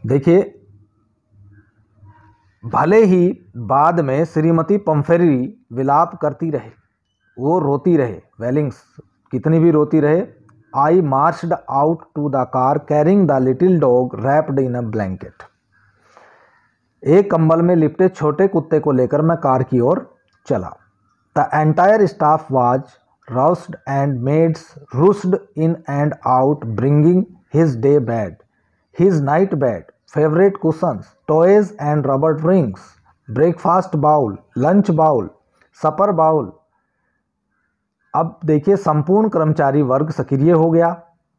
देखिए भले ही बाद में श्रीमती पंफरी विलाप करती रहे, वो रोती रहे, वेलिंग्स कितनी भी रोती रहे। I marched out to the car carrying the little dog wrapped in a blanket, एक कंबल में लिपटे छोटे कुत्ते को लेकर मैं कार की ओर चला। The entire staff was roused and maids rushed in and out bringing his day bed, his night bed, favorite cushions, toys and rubber rings, breakfast bowl, lunch bowl, supper bowl। अब देखिए संपूर्ण कर्मचारी वर्ग सक्रिय हो गया।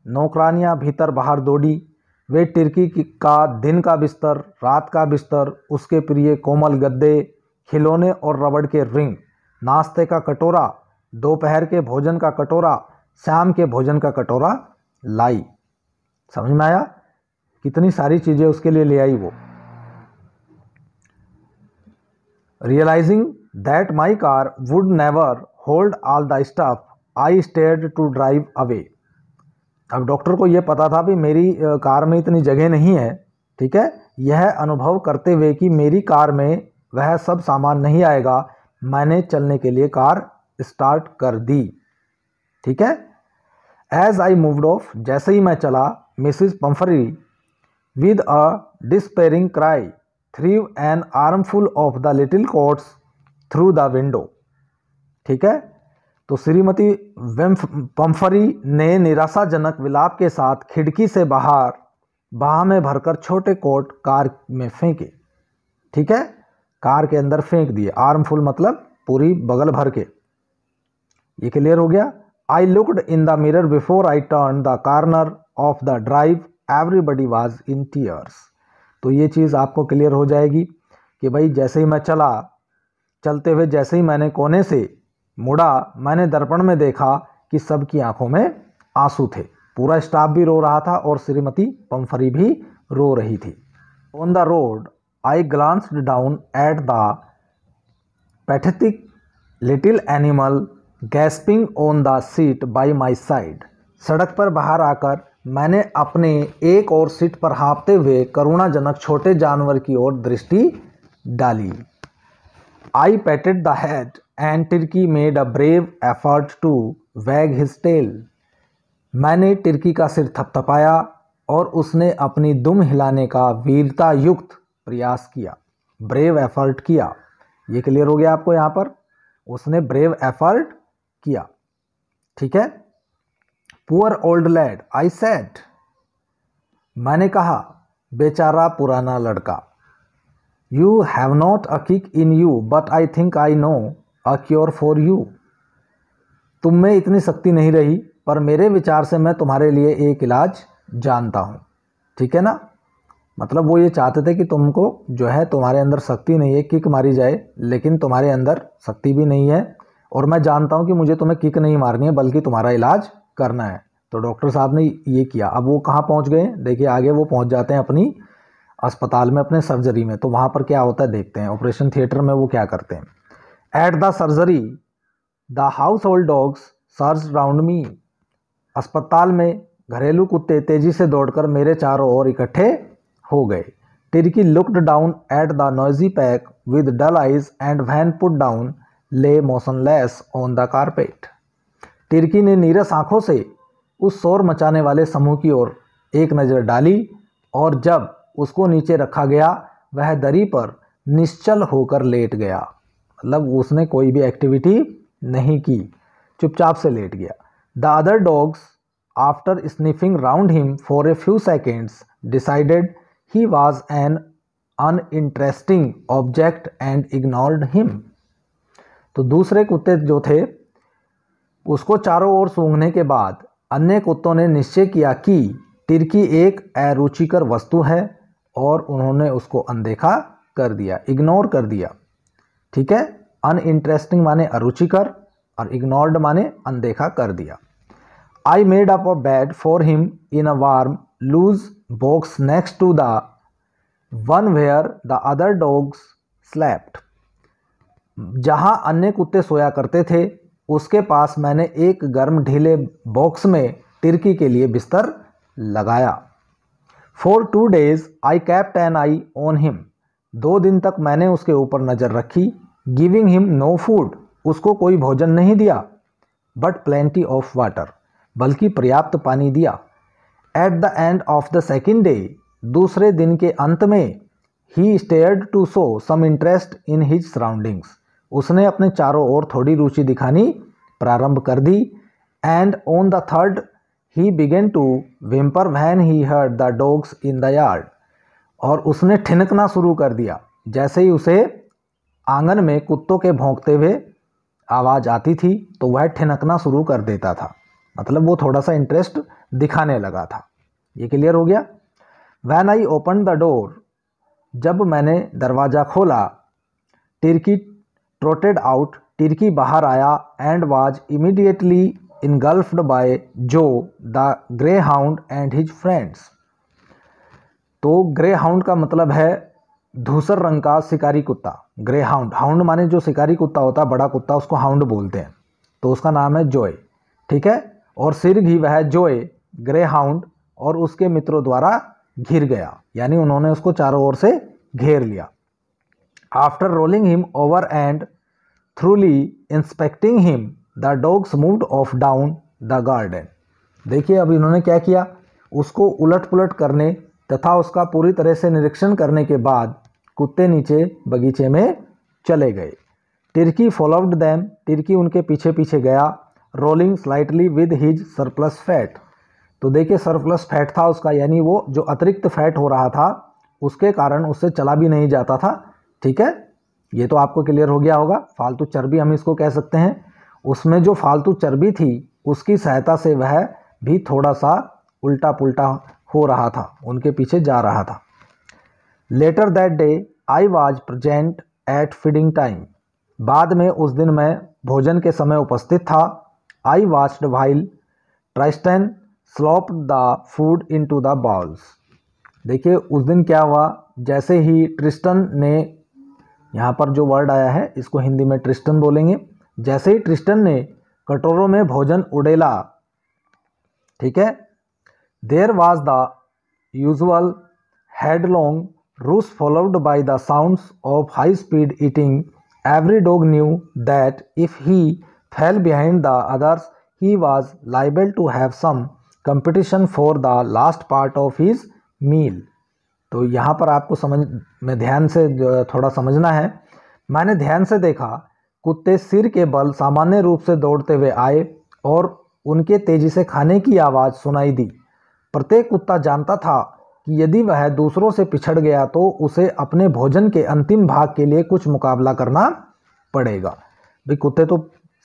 नौकरानियां भीतर बाहर दौड़ी। वे टिर्की का दिन का बिस्तर, रात का बिस्तर, उसके प्रिय कोमल गद्दे, खिलौने और रबड़ के रिंग, नाश्ते का कटोरा, दोपहर के भोजन का कटोरा, शाम के भोजन का कटोरा लाई। समझ में आया कितनी सारी चीजें उसके लिए ले आई वो। Realising that my car would never hold all the stuff I started to drive away. अब डॉक्टर को यह पता था कि मेरी कार में इतनी जगह नहीं है, ठीक है। यह अनुभव करते हुए कि मेरी कार में वह सब सामान नहीं आएगा, मैंने चलने के लिए कार स्टार्ट कर दी, ठीक है। एज आई मूव्ड ऑफ, जैसे ही मैं चला, Mrs Pumphrey with a despairing cry threw an armful of the little coats through the window, ठीक है। तो श्रीमती पंफरी ने निराशाजनक विलाप के साथ खिड़की से बाहर बाह में भरकर छोटे कोट कार में फेंके, ठीक है, कार के अंदर फेंक दिए। आर्मफुल मतलब पूरी बगल भर के। ये क्लियर हो गया। I looked in the mirror before I turn the corner of the drive, everybody was in tears. तो ये चीज़ आपको क्लियर हो जाएगी कि भाई जैसे ही मैं चलते हुए जैसे ही मैंने कोने से मुड़ा, मैंने दर्पण में देखा कि सबकी आंखों में आंसू थे। पूरा स्टाफ भी रो रहा था और श्रीमती पम्फरी भी रो रही थी। On the road I glanced down at the pathetic little animal gasping on the seat bye my side. सड़क पर बाहर आकर मैंने अपने एक और सीट पर हाँफते हुए करुणाजनक छोटे जानवर की ओर दृष्टि डाली। I patted the head and Tricki made a brave effort to wag his tail. मैंने टिर्की का सिर थपथपाया और उसने अपनी दुम हिलाने का वीरता युक्त प्रयास किया। ब्रेव एफर्ट किया, ये क्लियर हो गया आपको यहाँ पर, उसने ब्रेव एफर्ट किया। ठीक है। Poor old lad I said, मैंने कहा बेचारा पुराना लड़का। You have not a kick in you but I think I know a cure for you. तुम में इतनी शक्ति नहीं रही, पर मेरे विचार से मैं तुम्हारे लिए एक इलाज जानता हूँ। ठीक है ना। मतलब वो ये चाहते थे कि तुमको जो है तुम्हारे अंदर शक्ति नहीं है, किक मारी जाए, लेकिन तुम्हारे अंदर शक्ति भी नहीं है और मैं जानता हूँ कि मुझे तुम्हें किक नहीं मारनी है बल्कि तुम्हारा इलाज करना है। तो डॉक्टर साहब ने ये किया। अब वो कहाँ पहुँच गए, देखिए आगे वो पहुँच जाते हैं अपनी अस्पताल में, अपने सर्जरी में। तो वहाँ पर क्या होता है देखते हैं, ऑपरेशन थिएटर में वो क्या करते हैं। At the surgery the household dogs surge round me. अस्पताल में घरेलू कुत्ते तेजी से दौड़कर मेरे चारों ओर इकट्ठे हो गए। Tricki looked down at the noisy pack with dull eyes and when put down lay motionless on the carpet. Tricki ने नीरस आंखों से उस शोर मचाने वाले समूह की ओर एक नज़र डाली और जब उसको नीचे रखा गया वह दरी पर निश्चल होकर लेट गया। मतलब उसने कोई भी एक्टिविटी नहीं की, चुपचाप से लेट गया। The other dogs after sniffing round him for a few seconds decided he was an uninteresting object and ignored him. तो दूसरे कुत्ते जो थे उसको चारों ओर सूंघने के बाद अन्य कुत्तों ने निश्चय किया कि टिर्की एक अरुचिकर वस्तु है और उन्होंने उसको अनदेखा कर दिया, इग्नोर कर दिया। ठीक है। अनइंटरेस्टिंग माने अरुचिकर और इग्नोर्ड माने अनदेखा कर दिया। I made up a bed for him in a warm loose box next to the one where the other dogs slept. जहां अन्य कुत्ते सोया करते थे उसके पास मैंने एक गर्म ढीले बॉक्स में टिर्की के लिए बिस्तर लगाया। For 2 days I kept an eye on him. 2 दिन तक मैंने उसके ऊपर नज़र रखी। गिविंग हिम नो फूड, उसको कोई भोजन नहीं दिया, बट प्लेंटी ऑफ वाटर, बल्कि पर्याप्त पानी दिया। At the end of the second day, दूसरे दिन के अंत में, he started to show some interest in his surroundings. उसने अपने चारों ओर थोड़ी रुचि दिखानी प्रारंभ कर दी। And on the third he began to whimper when he heard the dogs in the yard। और उसने ठिनकना शुरू कर दिया जैसे ही उसे आंगन में कुत्तों के भौंकते हुए आवाज़ आती थी तो वह ठिनकना शुरू कर देता था। मतलब वो थोड़ा सा इंटरेस्ट दिखाने लगा था। ये क्लियर हो गया। When I opened the door, जब मैंने दरवाज़ा खोला, टिर्की ट्रोटेड आउट, टिर्की बाहर आया, and was immediately engulfed by Joe the greyhound and his friends। तो ग्रेहाउंड का मतलब है धूसर रंग का शिकारी कुत्ता। ग्रेहाउंड, हाउंड माने जो शिकारी कुत्ता होता है, बड़ा कुत्ता, उसको हाउंड बोलते हैं। तो उसका नाम है जोय। ठीक है। और सिर ही वह जोय ग्रेहाउंड और उसके मित्रों द्वारा घिर गया, यानी उन्होंने उसको चारों ओर से घेर लिया। After rolling him over and थ्रूली inspecting him the dogs moved of down the garden. देखिए अब इन्होंने क्या किया, उसको उलट पुलट करने तथा उसका पूरी तरह से निरीक्षण करने के बाद कुत्ते नीचे बगीचे में चले गए। टिर्की फॉलोड देम, टिर्की उनके पीछे पीछे गया। Rolling slightly with his surplus fat. तो देखिए सरप्लस फैट था उसका, यानी वो जो अतिरिक्त फैट हो रहा था उसके कारण उससे चला भी नहीं जाता था। ठीक है। ये तो आपको क्लियर हो गया होगा, फालतू चर्बी हम इसको कह सकते हैं। उसमें जो फालतू चर्बी थी उसकी सहायता से वह भी थोड़ा सा उल्टा पुल्टा हो रहा था, उनके पीछे जा रहा था। Later that day I was present at feeding time, बाद में उस दिन मैं भोजन के समय उपस्थित था। I watched while Tristan slopped the food into the bowls. देखिए उस दिन क्या हुआ, जैसे ही ट्रिस्टन ने, यहाँ पर जो वर्ड आया है इसको हिंदी में ट्रिस्टन बोलेंगे, जैसे ही ट्रिस्टन ने कटोरों में भोजन उड़ेला, ठीक है, there was the usual headlong rush followed by the sounds of high speed eating. Every dog knew that if he fell behind the others he was liable to have some competition for the last part of his meal. तो यहाँ पर आपको समझ में ध्यान से थोड़ा समझना है। मैंने ध्यान से देखा, कुत्ते सिर के बल सामान्य रूप से दौड़ते हुए आए और उनके तेजी से खाने की आवाज़ सुनाई दी। प्रत्येक कुत्ता जानता था कि यदि वह दूसरों से पिछड़ गया तो उसे अपने भोजन के अंतिम भाग के लिए कुछ मुकाबला करना पड़ेगा। भाई कुत्ते तो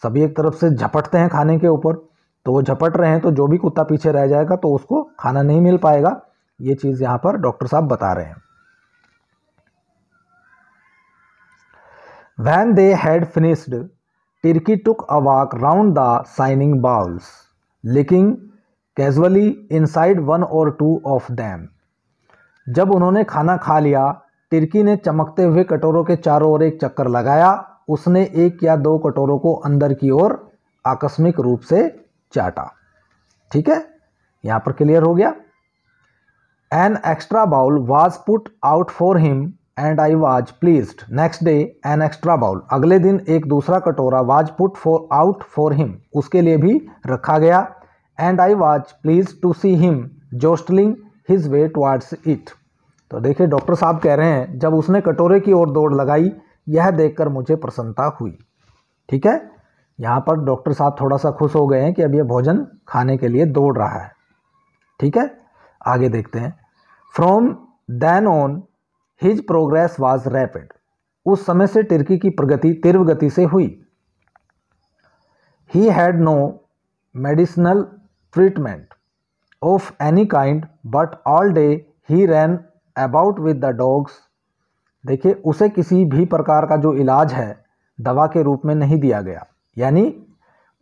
सभी एक तरफ से झपटते हैं खाने के ऊपर, तो वो झपट रहे हैं, तो जो भी कुत्ता पीछे रह जाएगा तो उसको खाना नहीं मिल पाएगा। ये चीज़ यहाँ पर डॉक्टर साहब बता रहे हैं। When they had finished, Turkey took a walk round the shining bowls, licking casually inside one or two of them. जब उन्होंने खाना खा लिया, टिर्की ने चमकते हुए कटोरों के चारों ओर एक चक्कर लगाया। उसने एक या दो कटोरों को अंदर की ओर आकस्मिक रूप से चाटा। ठीक है, यहां पर क्लियर हो गया। An extra bowl was put out for him and I was pleased. Next day an extra bowl, अगले दिन एक दूसरा कटोरा was put for out for him, उसके लिए भी रखा गया। And I was pleased to see him jostling his way towards it. तो देखिए डॉक्टर साहब कह रहे हैं, जब उसने कटोरे की ओर दौड़ लगाई, यह देखकर मुझे प्रसन्नता हुई। ठीक है, यहाँ पर डॉक्टर साहब थोड़ा सा खुश हो गए हैं कि अब यह भोजन खाने के लिए दौड़ रहा है। ठीक है, आगे देखते हैं। From then on his progress was rapid. उस समय से टिर्की की प्रगति तीव्र गति से हुई। He had no medicinal treatment of any kind but all day he ran about with the dogs. देखिए उसे किसी भी प्रकार का जो इलाज है दवा के रूप में नहीं दिया गया, यानी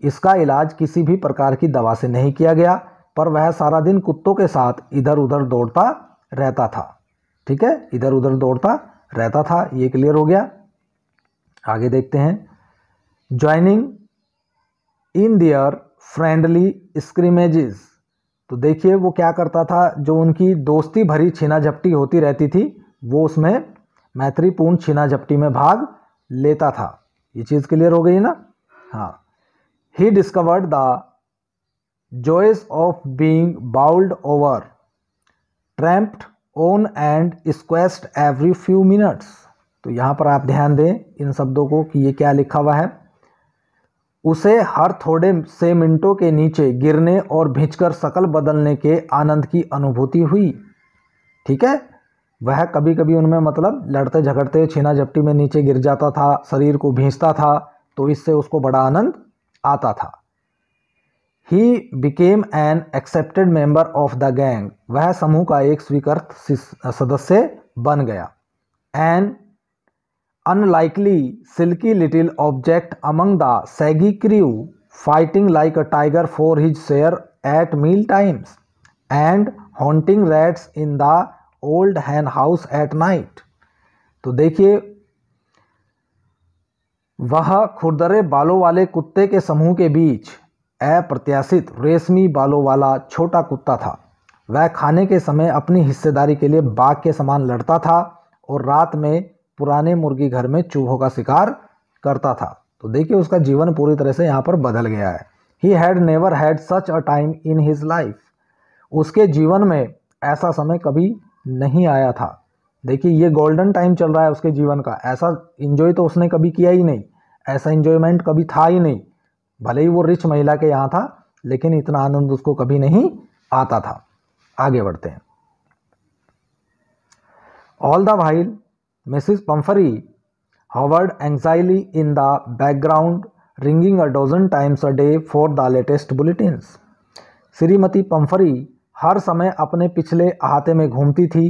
इसका इलाज किसी भी प्रकार की दवा से नहीं किया गया, पर वह सारा दिन कुत्तों के साथ इधर उधर दौड़ता रहता था। ठीक है, इधर उधर दौड़ता रहता था, ये क्लियर हो गया। आगे देखते हैं। Joining in their friendly scrimmages. तो देखिए वो क्या करता था, जो उनकी दोस्ती भरी छीना झपटी होती रहती थी, वो उसमें मैत्रीपूर्ण छीना झपटी में भाग लेता था। ये चीज़ क्लियर हो गई ना। हाँ, he discovered the joys of being bowled over, trampled on and squashed every few minutes. तो यहाँ पर आप ध्यान दें इन शब्दों को कि ये क्या लिखा हुआ है। उसे हर थोड़े से मिनटों के नीचे गिरने और भिंचकर शकल बदलने के आनंद की अनुभूति हुई। ठीक है, वह कभी कभी उनमें मतलब लड़ते झगड़ते छीना झपटी में नीचे गिर जाता था, शरीर को भींचता था, तो इससे उसको बड़ा आनंद आता था। He became an accepted member of the gang. वह समूह का एक स्वीकृत सदस्य बन गया। An unlikely silky little object among the saggy crew, fighting like a tiger for his share at meal times and haunting rats in the old hen house at night। तो देखिए वह खुरदरे बालों वाले कुत्ते के समूह के बीच अप्रत्याशित रेशमी बालों वाला छोटा कुत्ता था। वह खाने के समय अपनी हिस्सेदारी के लिए बाघ के समान लड़ता था और रात में पुराने मुर्गी घर में चूहों का शिकार करता था। तो देखिए उसका जीवन पूरी तरह से यहाँ पर बदल गया है। ही had never had such a time in his life. उसके जीवन में ऐसा समय कभी नहीं आया था। देखिए ये गोल्डन टाइम चल रहा है उसके जीवन का, ऐसा इंजॉय तो उसने कभी किया ही नहीं, ऐसा इंजॉयमेंट कभी था ही नहीं। भले ही वो रिच महिला के यहाँ था, लेकिन इतना आनंद उसको कभी नहीं आता था। आगे बढ़ते हैं। All the while Mrs Pumphrey hovered anxiously in the background, ringing a dozen times a day for the latest bulletins. श्रीमती पंफरी हर समय अपने पिछले अहाते में घूमती थी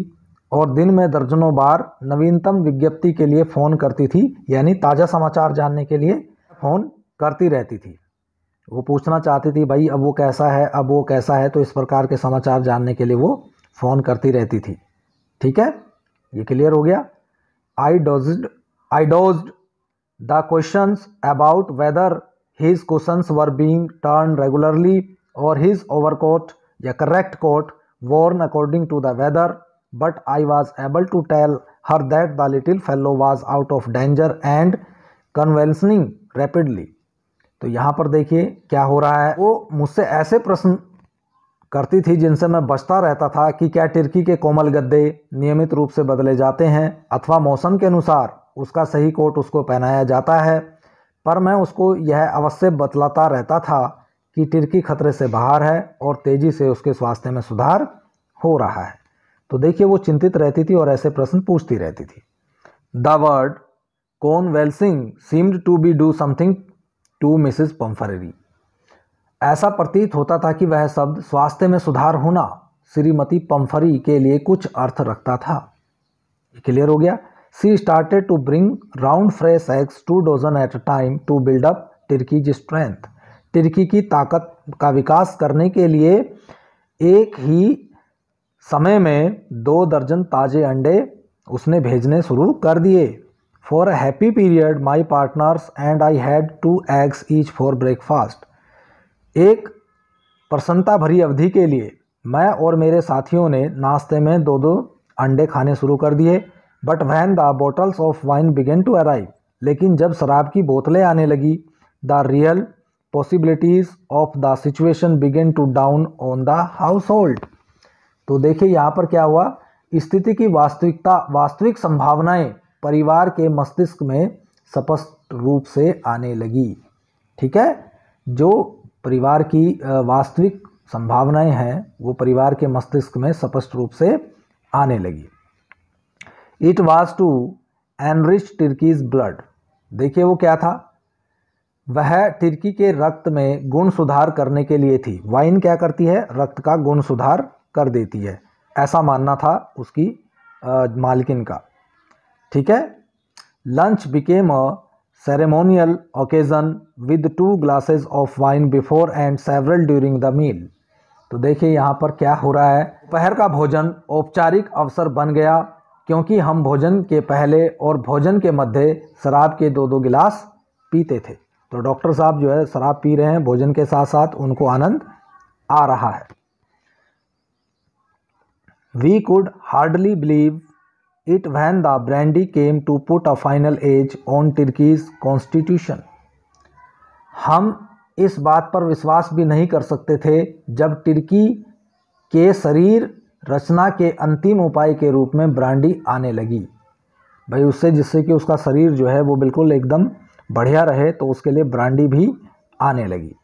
और दिन में दर्जनों बार नवीनतम विज्ञप्ति के लिए फ़ोन करती थी, यानी ताज़ा समाचार जानने के लिए फ़ोन करती रहती थी। वो पूछना चाहती थी भाई अब वो कैसा है, अब वो कैसा है, तो इस प्रकार के समाचार जानने के लिए वो फ़ोन करती रहती थी। ठीक है, ये क्लियर हो गया। I dodged the questions about whether his cushions were being turned regularly or his overcoat a correct coat worn according to the weather, but I was able to tell her that the little fellow was out of danger and convalescing rapidly. तो यहाँ पर देखिए क्या हो रहा है, वो मुझसे ऐसे प्रश्न करती थी जिनसे मैं बचता रहता था कि क्या टिर्की के कोमल गद्दे नियमित रूप से बदले जाते हैं अथवा मौसम के अनुसार उसका सही कोट उसको पहनाया जाता है, पर मैं उसको यह अवश्य बतलाता रहता था कि टिर्की खतरे से बाहर है और तेज़ी से उसके स्वास्थ्य में सुधार हो रहा है। तो देखिए वो चिंतित रहती थी और ऐसे प्रश्न पूछती रहती थी। The word convalescing seemed to be do something to Mrs Pumphrey. ऐसा प्रतीत होता था कि वह शब्द स्वास्थ्य में सुधार होना श्रीमती पंफरी के लिए कुछ अर्थ रखता था। क्लियर हो गया। She started to bring round fresh eggs 2 dozen at a time to build up Tricki's strength. Tricki की ताकत का विकास करने के लिए एक ही समय में 2 दर्जन ताजे अंडे उसने भेजने शुरू कर दिए। For a happy period my partners and I had 2 eggs each for breakfast. एक प्रसन्नता भरी अवधि के लिए मैं और मेरे साथियों ने नाश्ते में 2-2 अंडे खाने शुरू कर दिए। But when the bottles of wine began to arrive, लेकिन जब शराब की बोतलें आने लगी, the real possibilities of the situation began to dawn on the household. तो देखिए यहाँ पर क्या हुआ, स्थिति की वास्तविक संभावनाएं परिवार के मस्तिष्क में स्पष्ट रूप से आने लगी। ठीक है, जो परिवार की वास्तविक संभावनाएं हैं वो परिवार के मस्तिष्क में स्पष्ट रूप से आने लगी। It was to enrich Tricki's blood. देखिए वो क्या था, वह टिर्की के रक्त में गुण सुधार करने के लिए थी। वाइन क्या करती है, रक्त का गुण सुधार कर देती है, ऐसा मानना था उसकी मालकिन का। ठीक है। Lunch became a ceremonial occasion with 2 glasses of wine before and several during the meal। तो देखिए यहाँ पर क्या हो रहा है, दोपहर का भोजन औपचारिक अवसर बन गया क्योंकि हम भोजन के पहले और भोजन के मध्य शराब के 2-2 गिलास पीते थे। तो डॉक्टर साहब जो है शराब पी रहे हैं भोजन के साथ साथ, उनको आनंद आ रहा है। We could hardly believe it when the brandy came to put a final edge on Turkey's constitution। हम इस बात पर विश्वास भी नहीं कर सकते थे जब तुर्की के शरीर रचना के अंतिम उपाय के रूप में ब्रांडी आने लगी। भाई उससे जिससे कि उसका शरीर जो है वो बिल्कुल एकदम बढ़िया रहे, तो उसके लिए ब्रांडी भी आने लगी।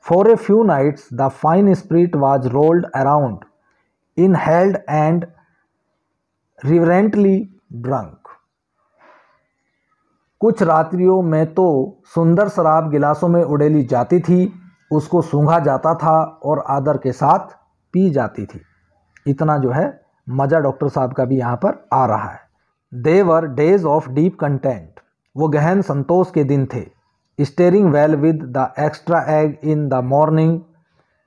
For a few nights the fine spirit was rolled around inhaled and reverently drunk. कुछ रात्रियों में तो सुंदर शराब गिलासों में उड़ेली जाती थी, उसको सूंघा जाता था और आदर के साथ पी जाती थी। इतना जो है मज़ा डॉक्टर साहब का भी यहाँ पर आ रहा है। दे वर डेज ऑफ डीप कंटेंट। वो गहन संतोष के दिन थे। Steering well with the extra egg in the morning.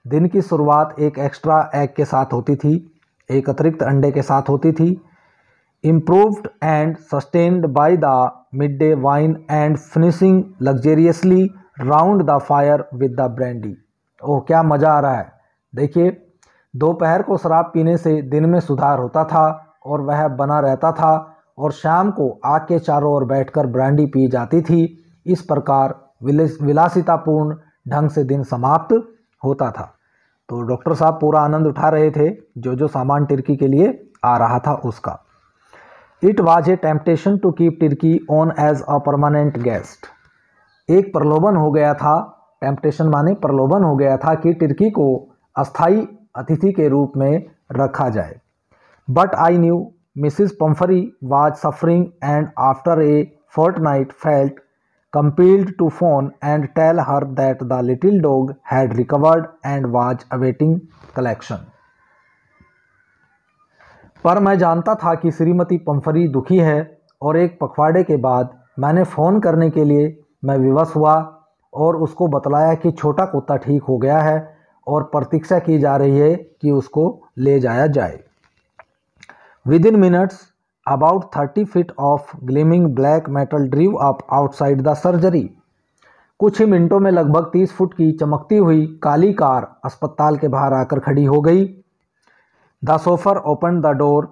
दिन की शुरुआत एक एक्स्ट्रा एग के साथ होती थी, एक अतिरिक्त अंडे के साथ होती थी। Improved and sustained by the midday wine and finishing luxuriously round the fire with the brandy। ओह क्या मज़ा आ रहा है। देखिए दोपहर को शराब पीने से दिन में सुधार होता था और वह बना रहता था, और शाम को आग के चारों ओर बैठकर ब्रांडी पी जाती थी। इस प्रकार विलासितापूर्ण ढंग से दिन समाप्त होता था। तो डॉक्टर साहब पूरा आनंद उठा रहे थे जो सामान तुर्की के लिए आ रहा था उसका। It was a temptation to keep Tricki on as a permanent guest. एक प्रलोभन हो गया था, टेम्पटेशन माने प्रलोभन हो गया था कि तुर्की को अस्थाई अतिथि के रूप में रखा जाए। But I knew Mrs Pumphrey was suffering and after a fortnight felt compelled to phone and tell her that the little dog had recovered and was awaiting collection. पर मैं जानता था कि श्रीमती पंफरी दुखी है और एक पखवाड़े के बाद मैंने फ़ोन करने के लिए मैं विवश हुआ और उसको बतलाया कि छोटा कुत्ता ठीक हो गया है और प्रतीक्षा की जा रही है कि उसको ले जाया जाए. Within minutes, about 30 feet of gleaming black metal drew up outside the surgery. कुछ ही मिनटों में लगभग 30 फुट की चमकती हुई काली कार अस्पताल के बाहर आकर खड़ी हो गई. The chauffeur opened the door.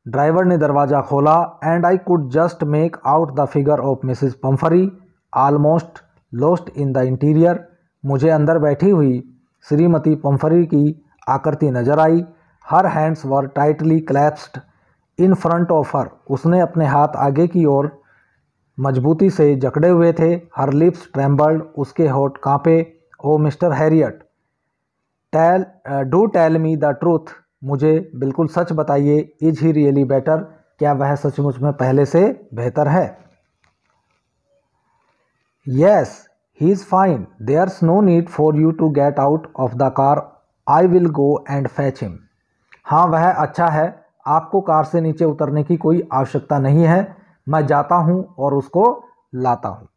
Driver ने दरवाज़ा खोला and I could just make out the figure of Mrs. Pumphrey, almost lost in the interior. मुझे अंदर बैठी हुई श्रीमती पंफरी की आकृति नजर आई. Her hands were tightly clasped in front of her. उसने अपने हाथ आगे की ओर मजबूती से जकड़े हुए थे. Her lips trembled. उसके होठ कांपे. Oh Mr. Harriet, do tell me the truth. मुझे बिल्कुल सच बताइए. Is he really better? क्या वह सचमुच में पहले से बेहतर है? Yes, he is fine. There's no need for you to get out of the car. I will go and fetch him. हाँ, वह अच्छा है. आपको कार से नीचे उतरने की कोई आवश्यकता नहीं है. मैं जाता हूँ और उसको लाता हूँ.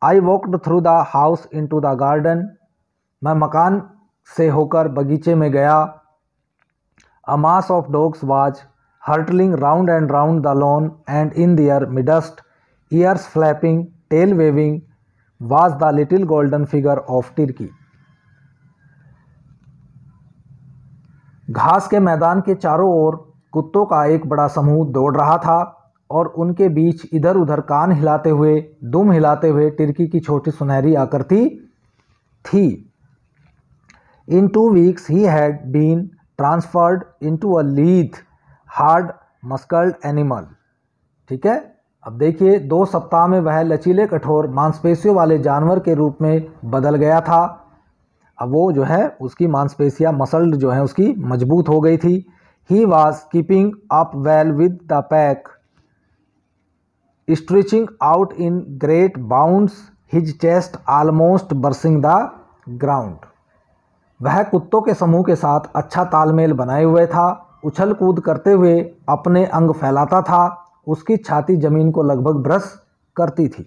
I walked through the house into the garden. मैं मकान से होकर बगीचे में गया. A mass of dogs was hurtling round and round the lawn, and in their midst, ears flapping, tail waving, was the little golden figure of Turkey. घास के मैदान के चारों ओर कुत्तों का एक बड़ा समूह दौड़ रहा था और उनके बीच इधर उधर कान हिलाते हुए, दुम हिलाते हुए टर्की की छोटी सुनहरी आकृति थी. In 2 weeks he had been transferred into a lithe, hard muscled animal. ठीक है. अब देखिए 2 सप्ताह में वह लचीले कठोर मांसपेशियों वाले जानवर के रूप में बदल गया था. अब वो जो है उसकी मांसपेशियां मसल्ड जो है उसकी मजबूत हो गई थी. He was keeping up well with the pack, stretching out in great bounds, his chest almost bursting the ground. वह कुत्तों के समूह के साथ अच्छा तालमेल बनाए हुए था. उछल कूद करते हुए अपने अंग फैलाता था. उसकी छाती जमीन को लगभग ब्रश करती थी.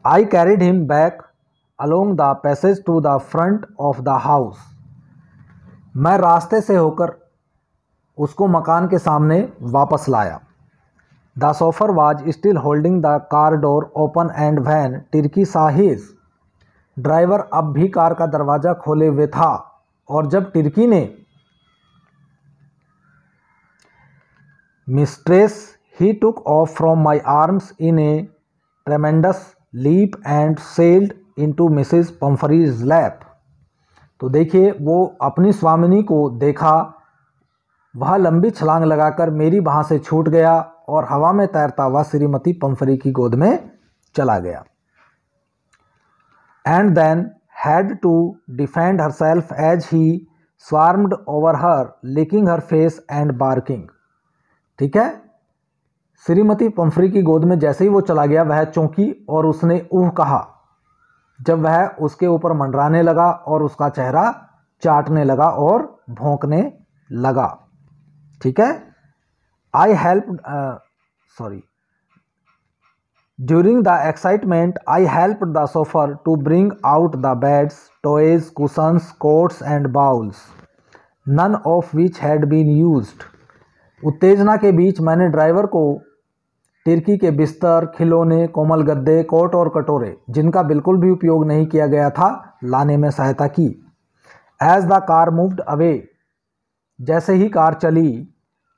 I carried him back along the passage to the front of the house. मैं रास्ते से होकर उसको मकान के सामने वापस लाया. The chauffeur was still holding the car door open and when Turkey saw his. Driver अब भी कार का दरवाज़ा खोले हुए था और जब टर्की ने mistress he took off from my arms in a tremendous leap and sailed into Mrs. Pumphrey's lap. तो देखिए वो अपनी स्वामिनी को देखा. वह लंबी छलांग लगाकर मेरी बाह से छूट गया और हवा में तैरता हुआ श्रीमती पंफरी की गोद में चला गया. And then had to defend herself as he swarmed over her, licking her face and barking. ठीक है. श्रीमती पंफरी की गोद में जैसे ही वो चला गया वह चौंकी और उसने ऊह कहा जब वह उसके ऊपर मंडराने लगा और उसका चेहरा चाटने लगा और भौंकने लगा. ठीक है. During the excitement, I helped the chauffeur to bring out the beds, toys, cushions, coats and bowls, none of which had been used. उत्तेजना के बीच मैंने ड्राइवर को टर्की के बिस्तर, खिलौने, कोमल गद्दे, कोट और कटोरे जिनका बिल्कुल भी उपयोग नहीं किया गया था लाने में सहायता की. As the car moved away, जैसे ही कार चली,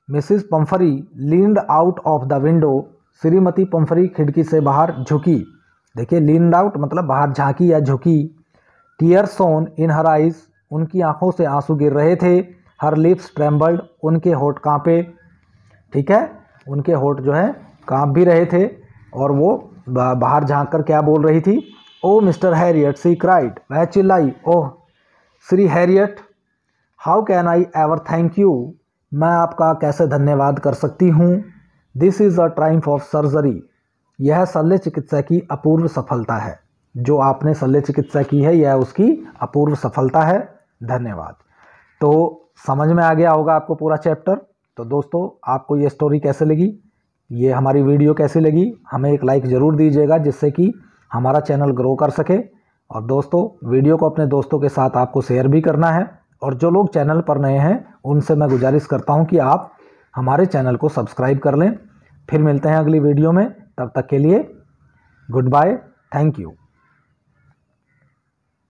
Mrs Pumphrey leaned out of the window. श्रीमती पंफरी खिड़की से बाहर झुकी. देखिए लीन्ड आउट मतलब बाहर झांकी या झुकी. Tears shown in her eyes, उनकी आंखों से आंसू गिर रहे थे. हर लिप्स ट्रेम्बल्ड, उनके होठ कांपे. ठीक है. उनके होठ जो है कांप भी रहे थे और वो बाहर झांक कर क्या बोल रही थी. Oh Mr Herriot, she cried, वह चिल्लाई. Oh Shri Herriot, how can I ever thank you. मैं आपका कैसे धन्यवाद कर सकती हूँ। This is a triumph of surgery. यह शल्य चिकित्सा की अपूर्व सफलता है। जो आपने शल्य चिकित्सा की है यह उसकी अपूर्व सफलता है। धन्यवाद। तो समझ में आ गया होगा आपको पूरा चैप्टर। तो दोस्तों, आपको ये स्टोरी कैसे लगी, ये हमारी वीडियो कैसी लगी, हमें एक लाइक ज़रूर दीजिएगा जिससे कि हमारा चैनल ग्रो कर सके। और दोस्तों, वीडियो को अपने दोस्तों के साथ आपको शेयर भी करना है। और जो लोग चैनल पर नए हैं उनसे मैं गुजारिश करता हूं कि आप हमारे चैनल को सब्सक्राइब कर लें। फिर मिलते हैं अगली वीडियो में, तब तक के लिए गुड बाय, थैंक यू।